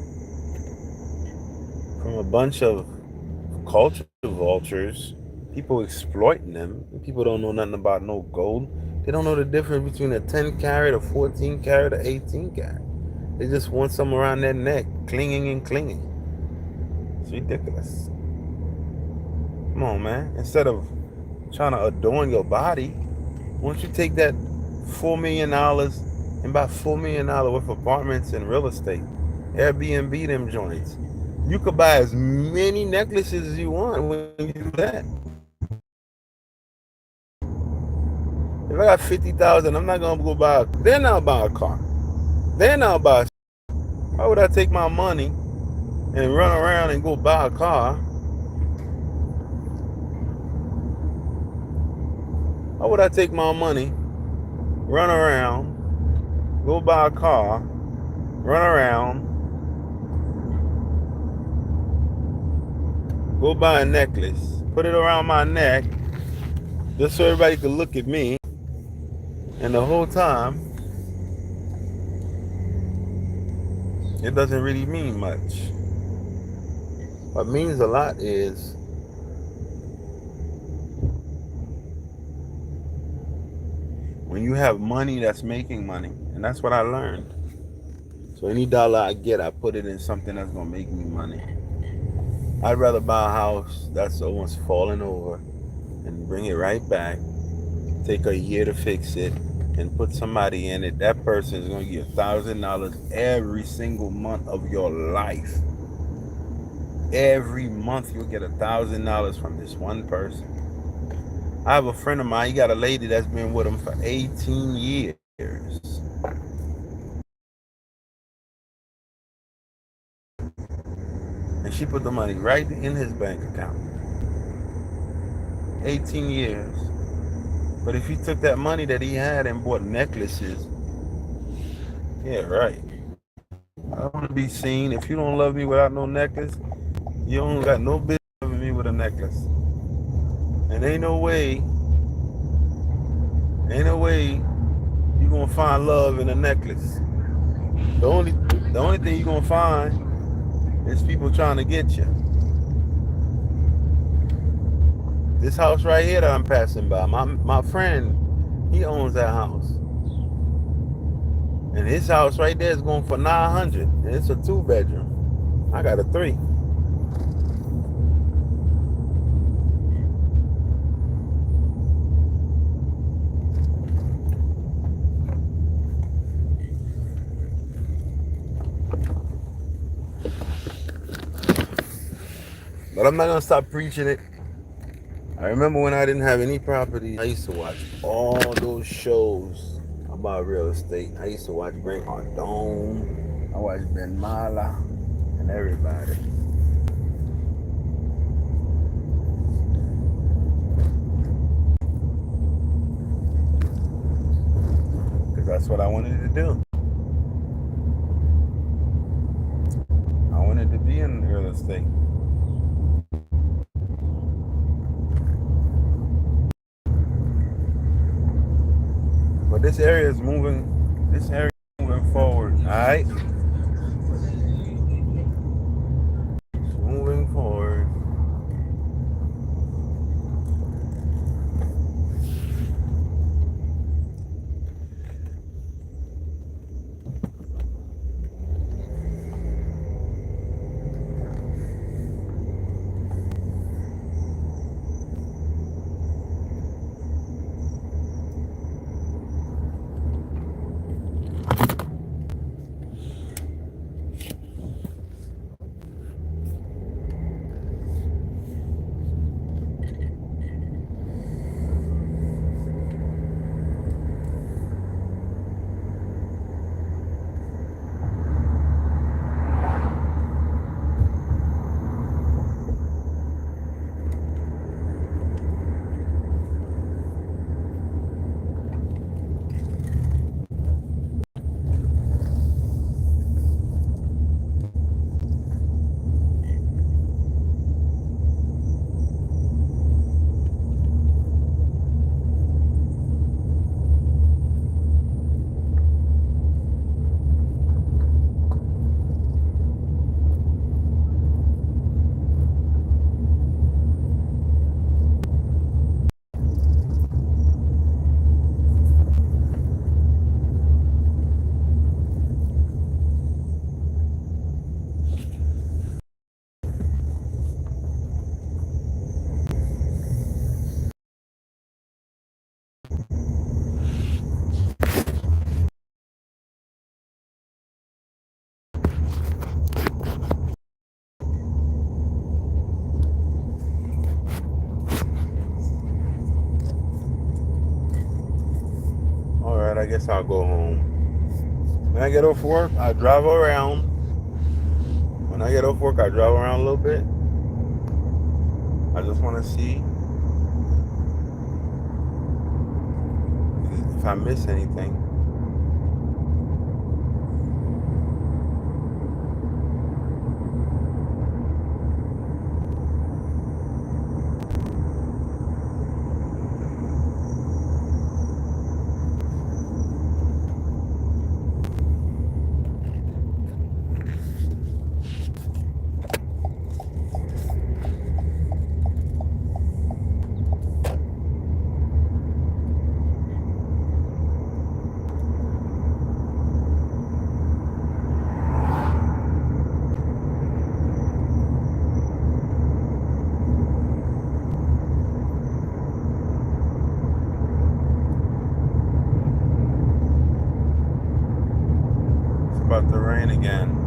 from a bunch of culture vultures. People exploiting them. People don't know nothing about no gold. They don't know the difference between a 10 carat, a 14 carat, a 18 carat. They just want something around their neck, clinging and clinging. It's ridiculous. Come on, man. Instead of trying to adorn your body, why don't you take that $4 million and buy $4 million worth of apartments and real estate? Airbnb them joints. You could buy as many necklaces as you want when you do that. If I got 50,000, I'm not gonna go buy. Then I'll buy a car. Then I'll buy. Why would I take my money and run around and go buy a car? Why would I take my money, run around, go buy a car, run around, go buy a necklace, put it around my neck, just so everybody could look at me, and the whole time, it doesn't really mean much. What means a lot is when you have money that's making money, and that's what I learned. So any dollar I get, I put it in something that's gonna make me money. I'd rather buy a house that's almost falling over and bring it right back, take a year to fix it, and put somebody in it. That person is gonna get $1,000 every single month of your life. Every month you'll get $1,000 from this one person. I have a friend of mine, he got a lady that's been with him for 18 years. And she put the money right in his bank account. 18 years. But if he took that money that he had and bought necklaces, yeah, right. I don't want to be seen. If you don't love me without no necklace, you don't got no business loving me with a necklace. And ain't no way you gonna find love in a necklace. The only thing you gonna find is people trying to get you. This house right here that I'm passing by, my friend, he owns that house. And his house right there is going for $900. And it's a 2-bedroom. I got a 3. But I'm not gonna stop preaching it. I remember when I didn't have any property, I used to watch all those shows about real estate. I used to watch Grant Cardone, I watched Ben Mala, and everybody. Because that's what I wanted to do. I wanted to be in real estate. But this area is moving forward, alright? Moving forward. I guess I'll go home. When I get off work, I drive around. When I get off work, I drive around a little bit. I just want to see if I miss anything. It's about to rain again.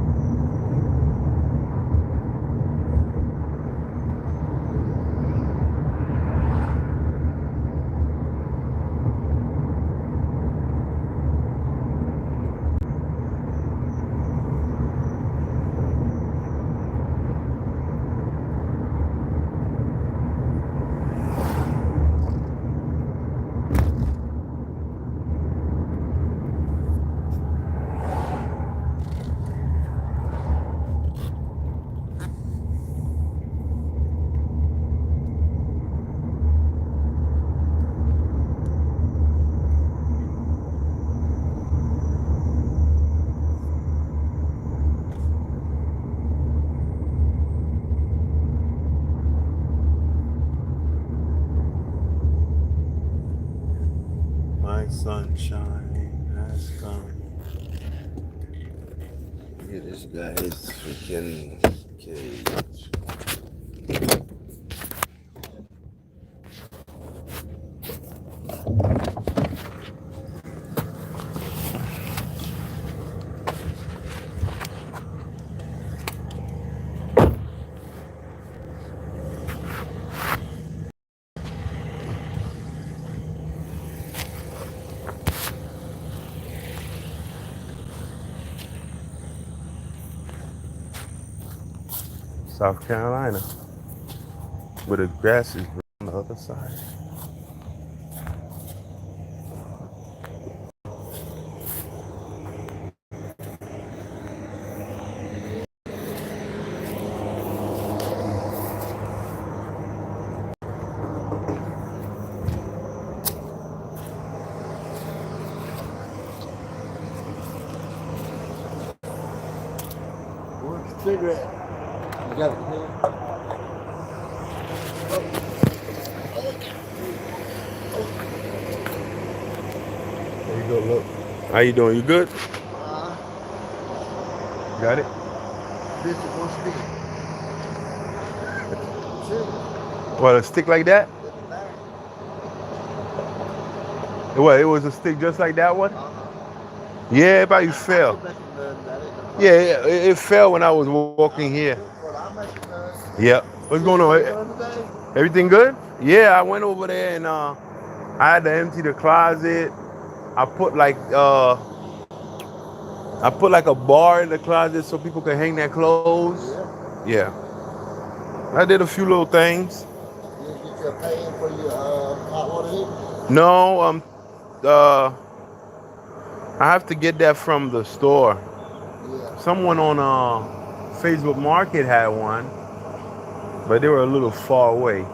My sunshine has come. Look at this guy's freaking cage. South Carolina, where the grass is on the other side. Where's the cigarette? You got it, man. There you go, look. How you doing? You good? Got it? This is one stick. What, a stick like that? What, it was a stick just like that one? Yeah, it probably fell. Yeah, it fell when I was walking here. Yeah. What's going on? Everything good? Yeah, I went over there and I had to empty the closet. I put like a bar in the closet so people can hang their clothes. Yeah. I did a few little things. You get your pay in for your hot water heater? No, I have to get that from the store. Yeah. Someone on Facebook Market had one, but they were a little far away.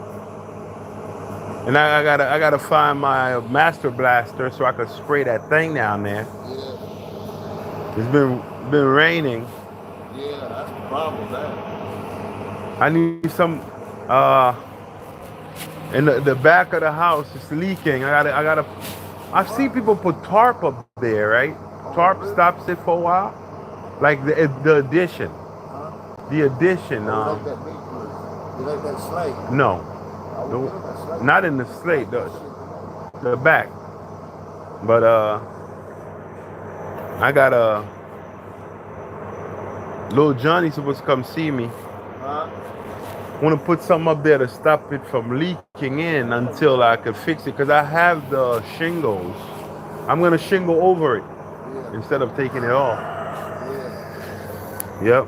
And I gotta find my master blaster so I could spray that thing down there. Yeah. It's been raining. Yeah, that's the problem with that. I need some in the back of the house. It's leaking. I've seen people put tarp up there, right? Tarp stops it for a while. Like the addition. Huh? The addition. You like that big one? You like that slate? No. Not in the slate, the back. But I got little Johnny supposed to come see me. Huh? Want to put something up there to stop it from leaking in until I could fix it, because I have the shingles I'm gonna shingle over it Yeah, instead of taking it off. yeah. Yep.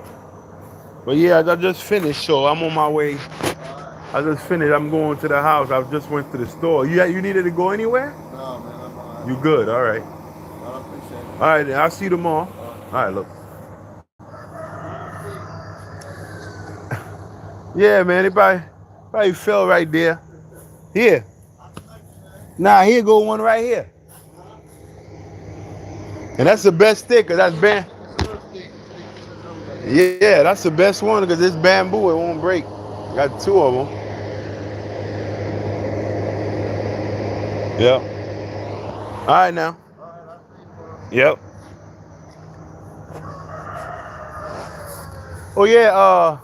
But yeah, I just finished, so I'm on my way. All right. I just finished. I'm going to the house. I just went to the store. You needed to go anywhere? No, man, I'm all right. You good? All right. I appreciate All right. Then I'll see you tomorrow. it. All right. Look. MillionEstate. Yeah, man. It probably fell right there. Here. I thank you, man. Nah, here go one right here. And that's the best sticker. That's bam. Good stick. Stick to the nose, I guess. Yeah, that's the best one because it's bamboo. It won't break. Got two of them. Yep. All right now. All right, I'll see you tomorrow. Yep. Oh yeah. Huh?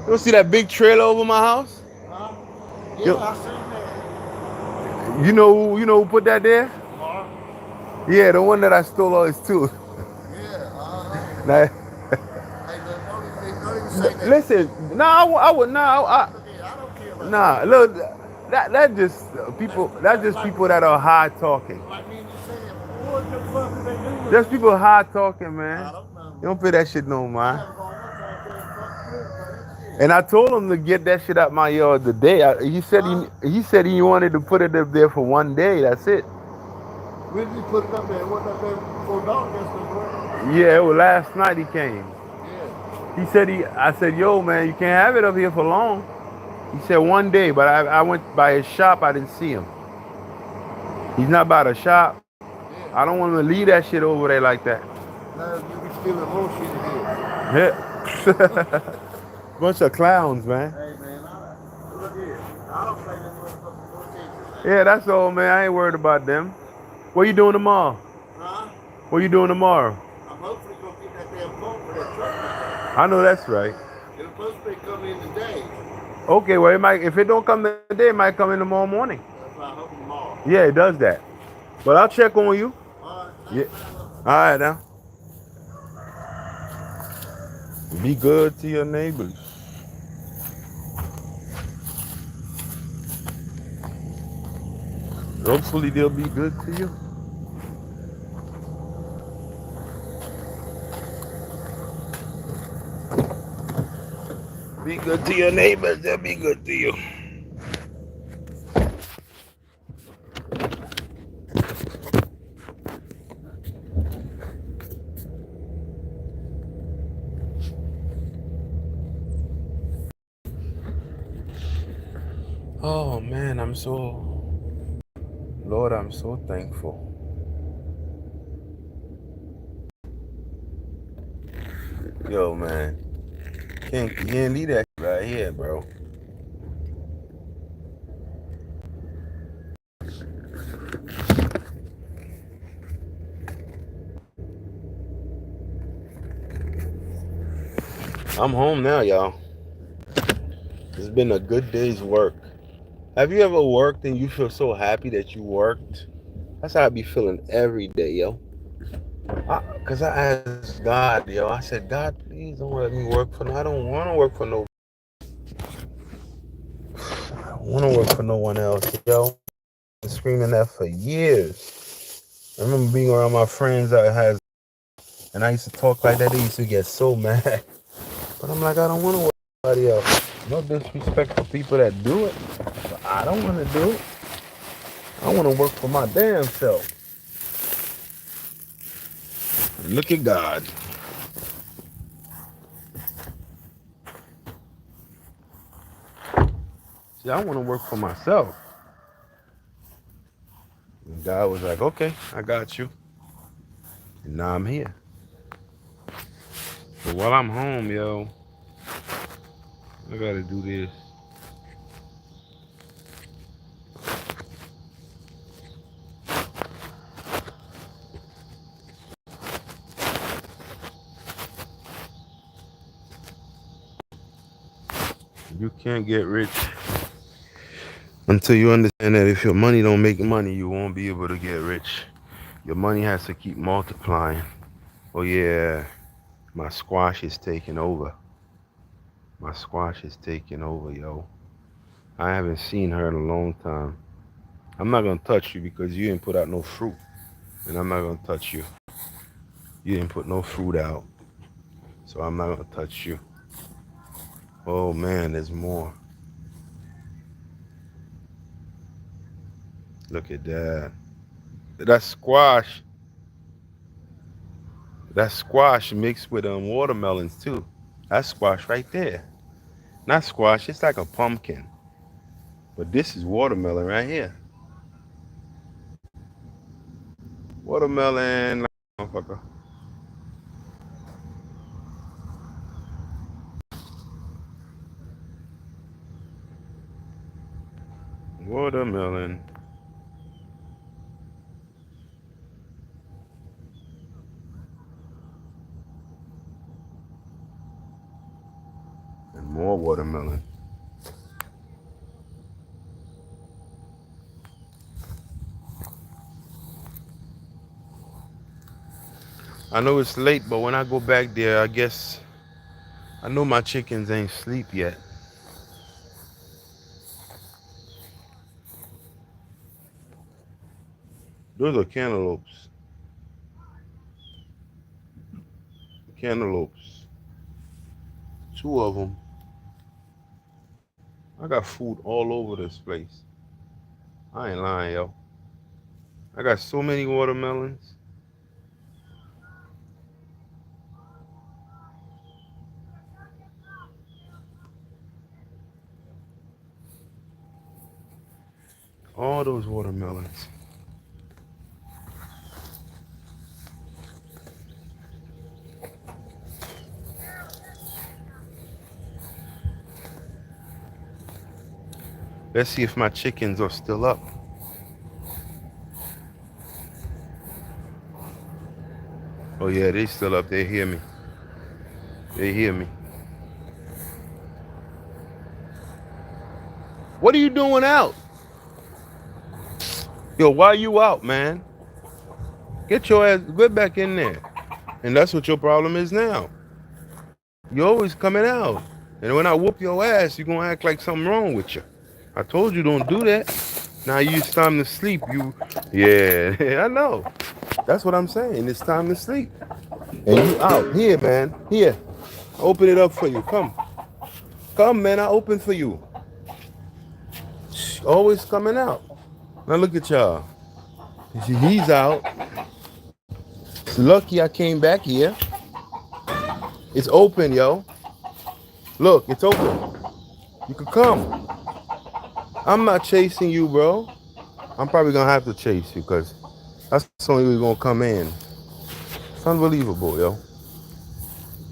You see that big trailer over my house? Huh? Yeah, You, I seen that. you know who put that there? Mark? Yeah, the one that I stole all his tools. Yeah, Now, hey, look, don't even say that. listen, no, I would no, Look here, I don't care about nah. that. Look, that just people. That's That's just like, people that are high talking. like me and you saying, what the fuck did they do with Just it? people high talking, I man. don't know, You don't man. pay that shit no I mind. haven't gone up there and tell fuck Chris about that shit. And I told him to get that shit out my yard today. He said Huh? he said he wanted to put it up there for one day. That's it. We just put it up there. It wasn't up there before dark yesterday, boy. Yeah, it was last night he came. Yeah. He said I said, yo, man, you can't have it up here for long. He said one day, but I went by his shop. I didn't see him. He's not by the shop. I Yeah. don't want him to leave that shit over there like that. Now you be stealing more shit in here. Yeah. Bunch of clowns, man. Hey, man, look here. I don't play this motherfucking bullshit, man. Yeah, that's all, man. I ain't worried about them. What you doing tomorrow? Huh? What you doing tomorrow? I'm hopefully going to get that damn phone for that truck today. I know that's right. It was supposed to be coming in today. Okay, well, if it don't come today, it might come in tomorrow morning. That's why I hope tomorrow. Yeah, it does that. But I'll check on you. All right, Yeah. thanks, man. All right, now. Be good to your neighbors. Hopefully they'll be good to you. Be good to your neighbors. They'll be good to you. Oh man, Lord, I'm so thankful. Yo, man, you can't leave that right here, bro. I'm home now, y'all. It's been a good day's work. Have you ever worked and you feel so happy that you worked? That's how I be feeling every day, yo. Cause I asked God, yo. I said, God, please don't let me work for no. I don't want to work for no. I don't want to work for no one else, yo. Been screaming that for years. I remember being around my friends that has, and I used to talk like that. They used to get so mad. But I'm like, I don't want to work for anybody else. No disrespect for people that do it, but I don't want to do it. I want to work for my damn self. Look at God. See, I want to work for myself. And God was like, okay, I got you. And now I'm here. But while I'm home, yo, I gotta do this. You can't get rich until you understand that if your money don't make money, you won't be able to get rich. Your money has to keep multiplying. Oh yeah, my squash is taking over. My squash is taking over, yo. I haven't seen her in a long time. I'm not gonna touch you because you didn't put out no fruit, and I'm not gonna touch you. You didn't put no fruit out, so I'm not gonna touch you. Oh man, there's more. Look at that. That squash. That squash mixed with watermelons too. That squash right there. Not squash. It's like a pumpkin, but this is watermelon right here. Watermelon, motherfucker. Watermelon and more watermelon. I know it's late, but when I go back there, I guess I know my chickens ain't sleep yet. Those are cantaloupes. Cantaloupes. Two of them. I got food all over this place. I ain't lying, yo. I got so many watermelons. All those watermelons. Let's see if my chickens are still up. Oh yeah, they still up. They hear me. They hear me. What are you doing out? Yo, why you out, man? Get your ass, get back in there. And that's what your problem is now. You always coming out. And when I whoop your ass, you're going to act like something wrong with you. I told you don't do that. Now it's time to sleep. Yeah, I know. That's what I'm saying. It's time to sleep. And you out. Here, man. Here. I open it up for you. Come. Come, man. I open for you. Always coming out. Now look at y'all. He's out. It's lucky I came back here. It's open, yo. Look, it's open. You can come. I'm not chasing you, bro. I'm probably gonna have to chase you because that's the only way you're gonna come in. It's unbelievable, yo.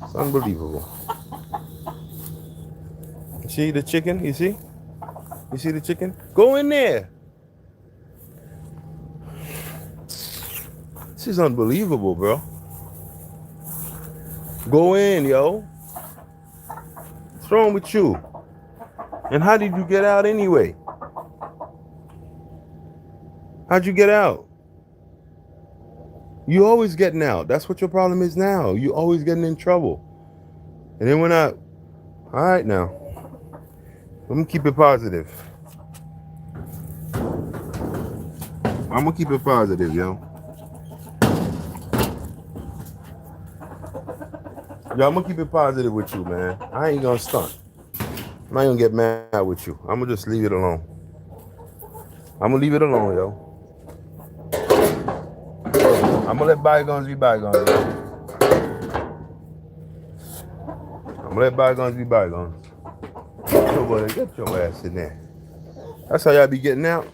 It's unbelievable. You see the chicken? You see? You see the chicken? Go in there. This is unbelievable, bro. Go in, yo. What's wrong with you? And how did you get out anyway? How'd you get out? You always getting out. That's what your problem is now. You always getting in trouble. And then when all right now. Let me keep it positive. I'm gonna keep it positive, yo. Yo, I'm gonna keep it positive with you, man. I ain't gonna stunt. I'm not gonna get mad with you. I'm gonna just leave it alone. I'm gonna leave it alone, yo. I'm gonna let bygones be bygones, yo. I'm gonna let bygones be bygones. Get your ass in there. That's how y'all be getting out.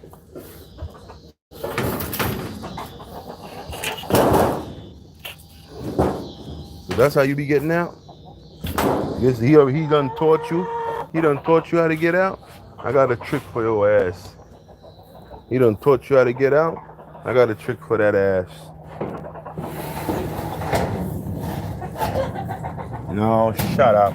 So that's how you be getting out. Yes, he done taught you. He done taught you how to get out. I got a trick for your ass. He done taught you how to get out. I got a trick for that ass. No, shut up.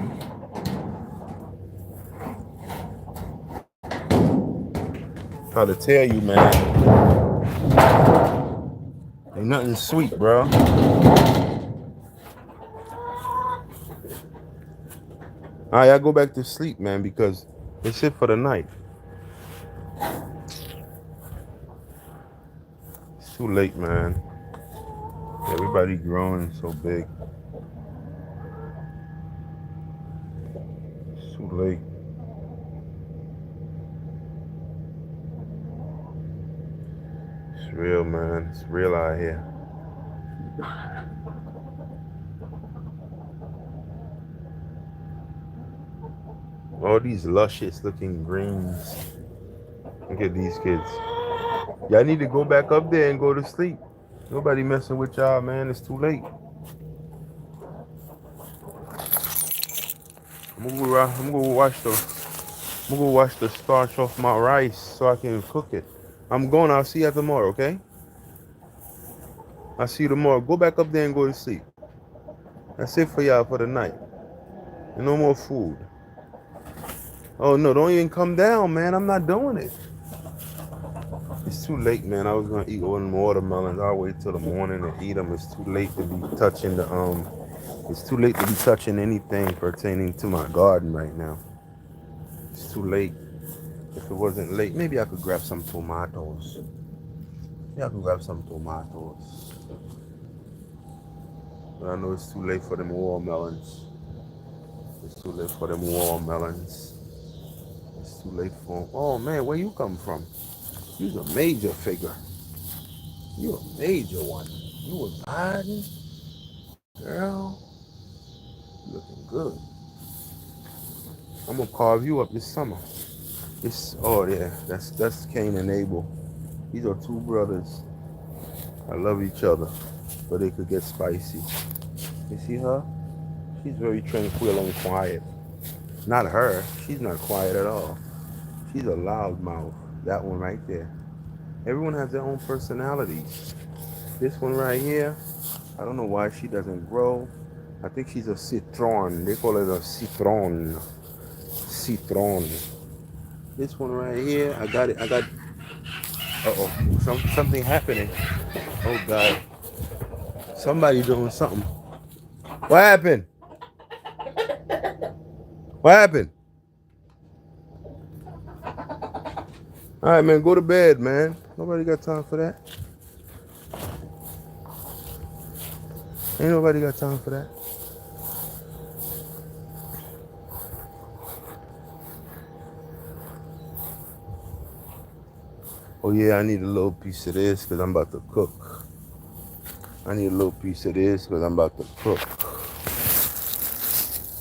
Try to tell you, man. Ain't nothing sweet, bro. Alright, I go back to sleep, man, because it's it for the night. too late, man. Everybody growing so big. It's too late. It's real, man. It's real out here. All these luscious looking greens. Look at these kids. Y'all need to go back up there and go to sleep. Nobody messing with y'all, man. It's too late. I'm gonna go wash the starch off my rice so I can cook it. I'm going. I'll see you tomorrow, okay? I'll see you tomorrow. Go back up there and go to sleep. That's it for y'all for the night. No more food. Oh no, don't even come down, man. I'm not doing it. It's too late, man. I was gonna eat one watermelons. I'll wait till the morning and eat them. It's too late to be touching it's too late to be touching anything pertaining to my garden right now. It's too late. If it wasn't late, maybe I could grab some tomatoes. Maybe I could grab some tomatoes. But I know it's too late for them watermelons. It's too late for them watermelons. It's too late for them. Oh man, where you come from? You's a major figure. You a major one. You was hiding, girl. You looking good. I'm gonna carve you up this summer. Oh yeah, that's Cain and Abel. These are two brothers. I love each other, but they could get spicy. You see her? She's very tranquil and quiet. Not her. She's not quiet at all. She's a loud mouth. That one right there. Everyone has their own personality. This one right here, I don't know why she doesn't grow. I think she's a citron. They call it a citron. Citron. This one right here, I got it. Uh-oh. Something happening. Oh, God. Somebody doing something. What happened? What happened? All right, man, go to bed, man. Nobody got time for that. Ain't nobody got time for that. Oh, yeah, I need a little piece of this because I'm about to cook. I need a little piece of this because I'm about to cook.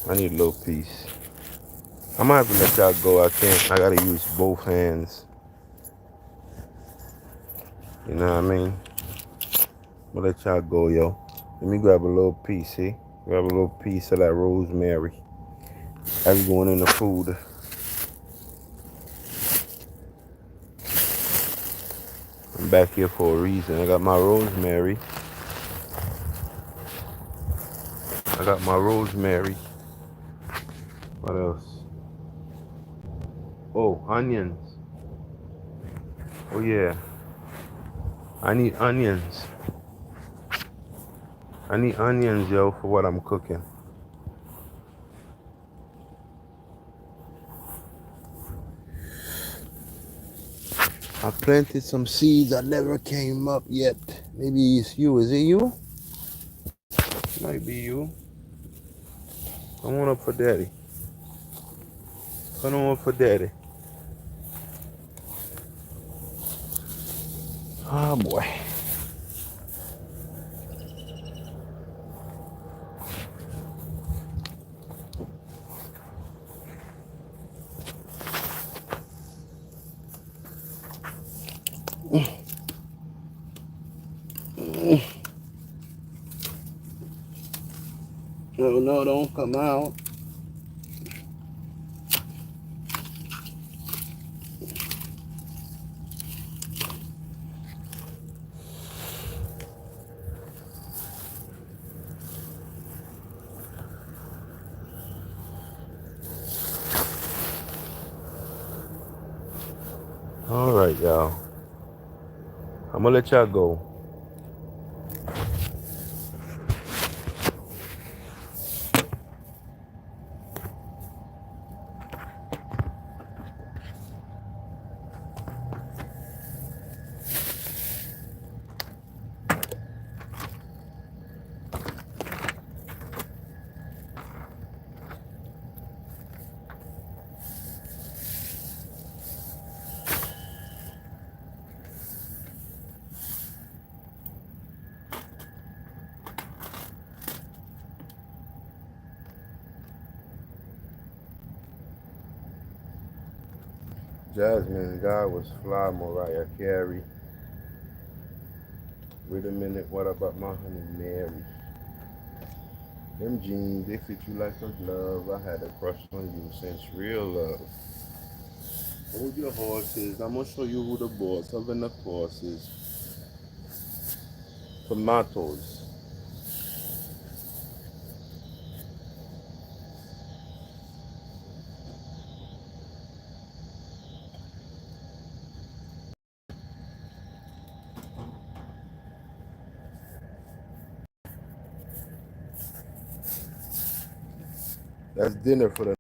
I need a little piece. I'm going to have to let y'all go. I got to use both hands. You know what I mean? I'm going to let y'all go, yo. Let me grab a little piece, see? Grab a little piece of that rosemary. That's going in the food. I'm back here for a reason. I got my rosemary. What else? Oh, onions. Oh, yeah. I need onions. I need onions, yo, for what I'm cooking. I planted some seeds that never came up yet. Maybe it's you. Is it you? Might be you. Come on up for daddy. Come on up for daddy. Oh boy. No, don't come out. All right, y'all. I'm gonna let y'all go. Jasmine's guy was fly, Mariah Carey. Wait a minute, what about my honey Mary? Them jeans, they fit you like a glove. I had a crush on you since real love. Hold your horses. I'm gonna show you who the boss of the course is. Tomatoes. That's dinner for the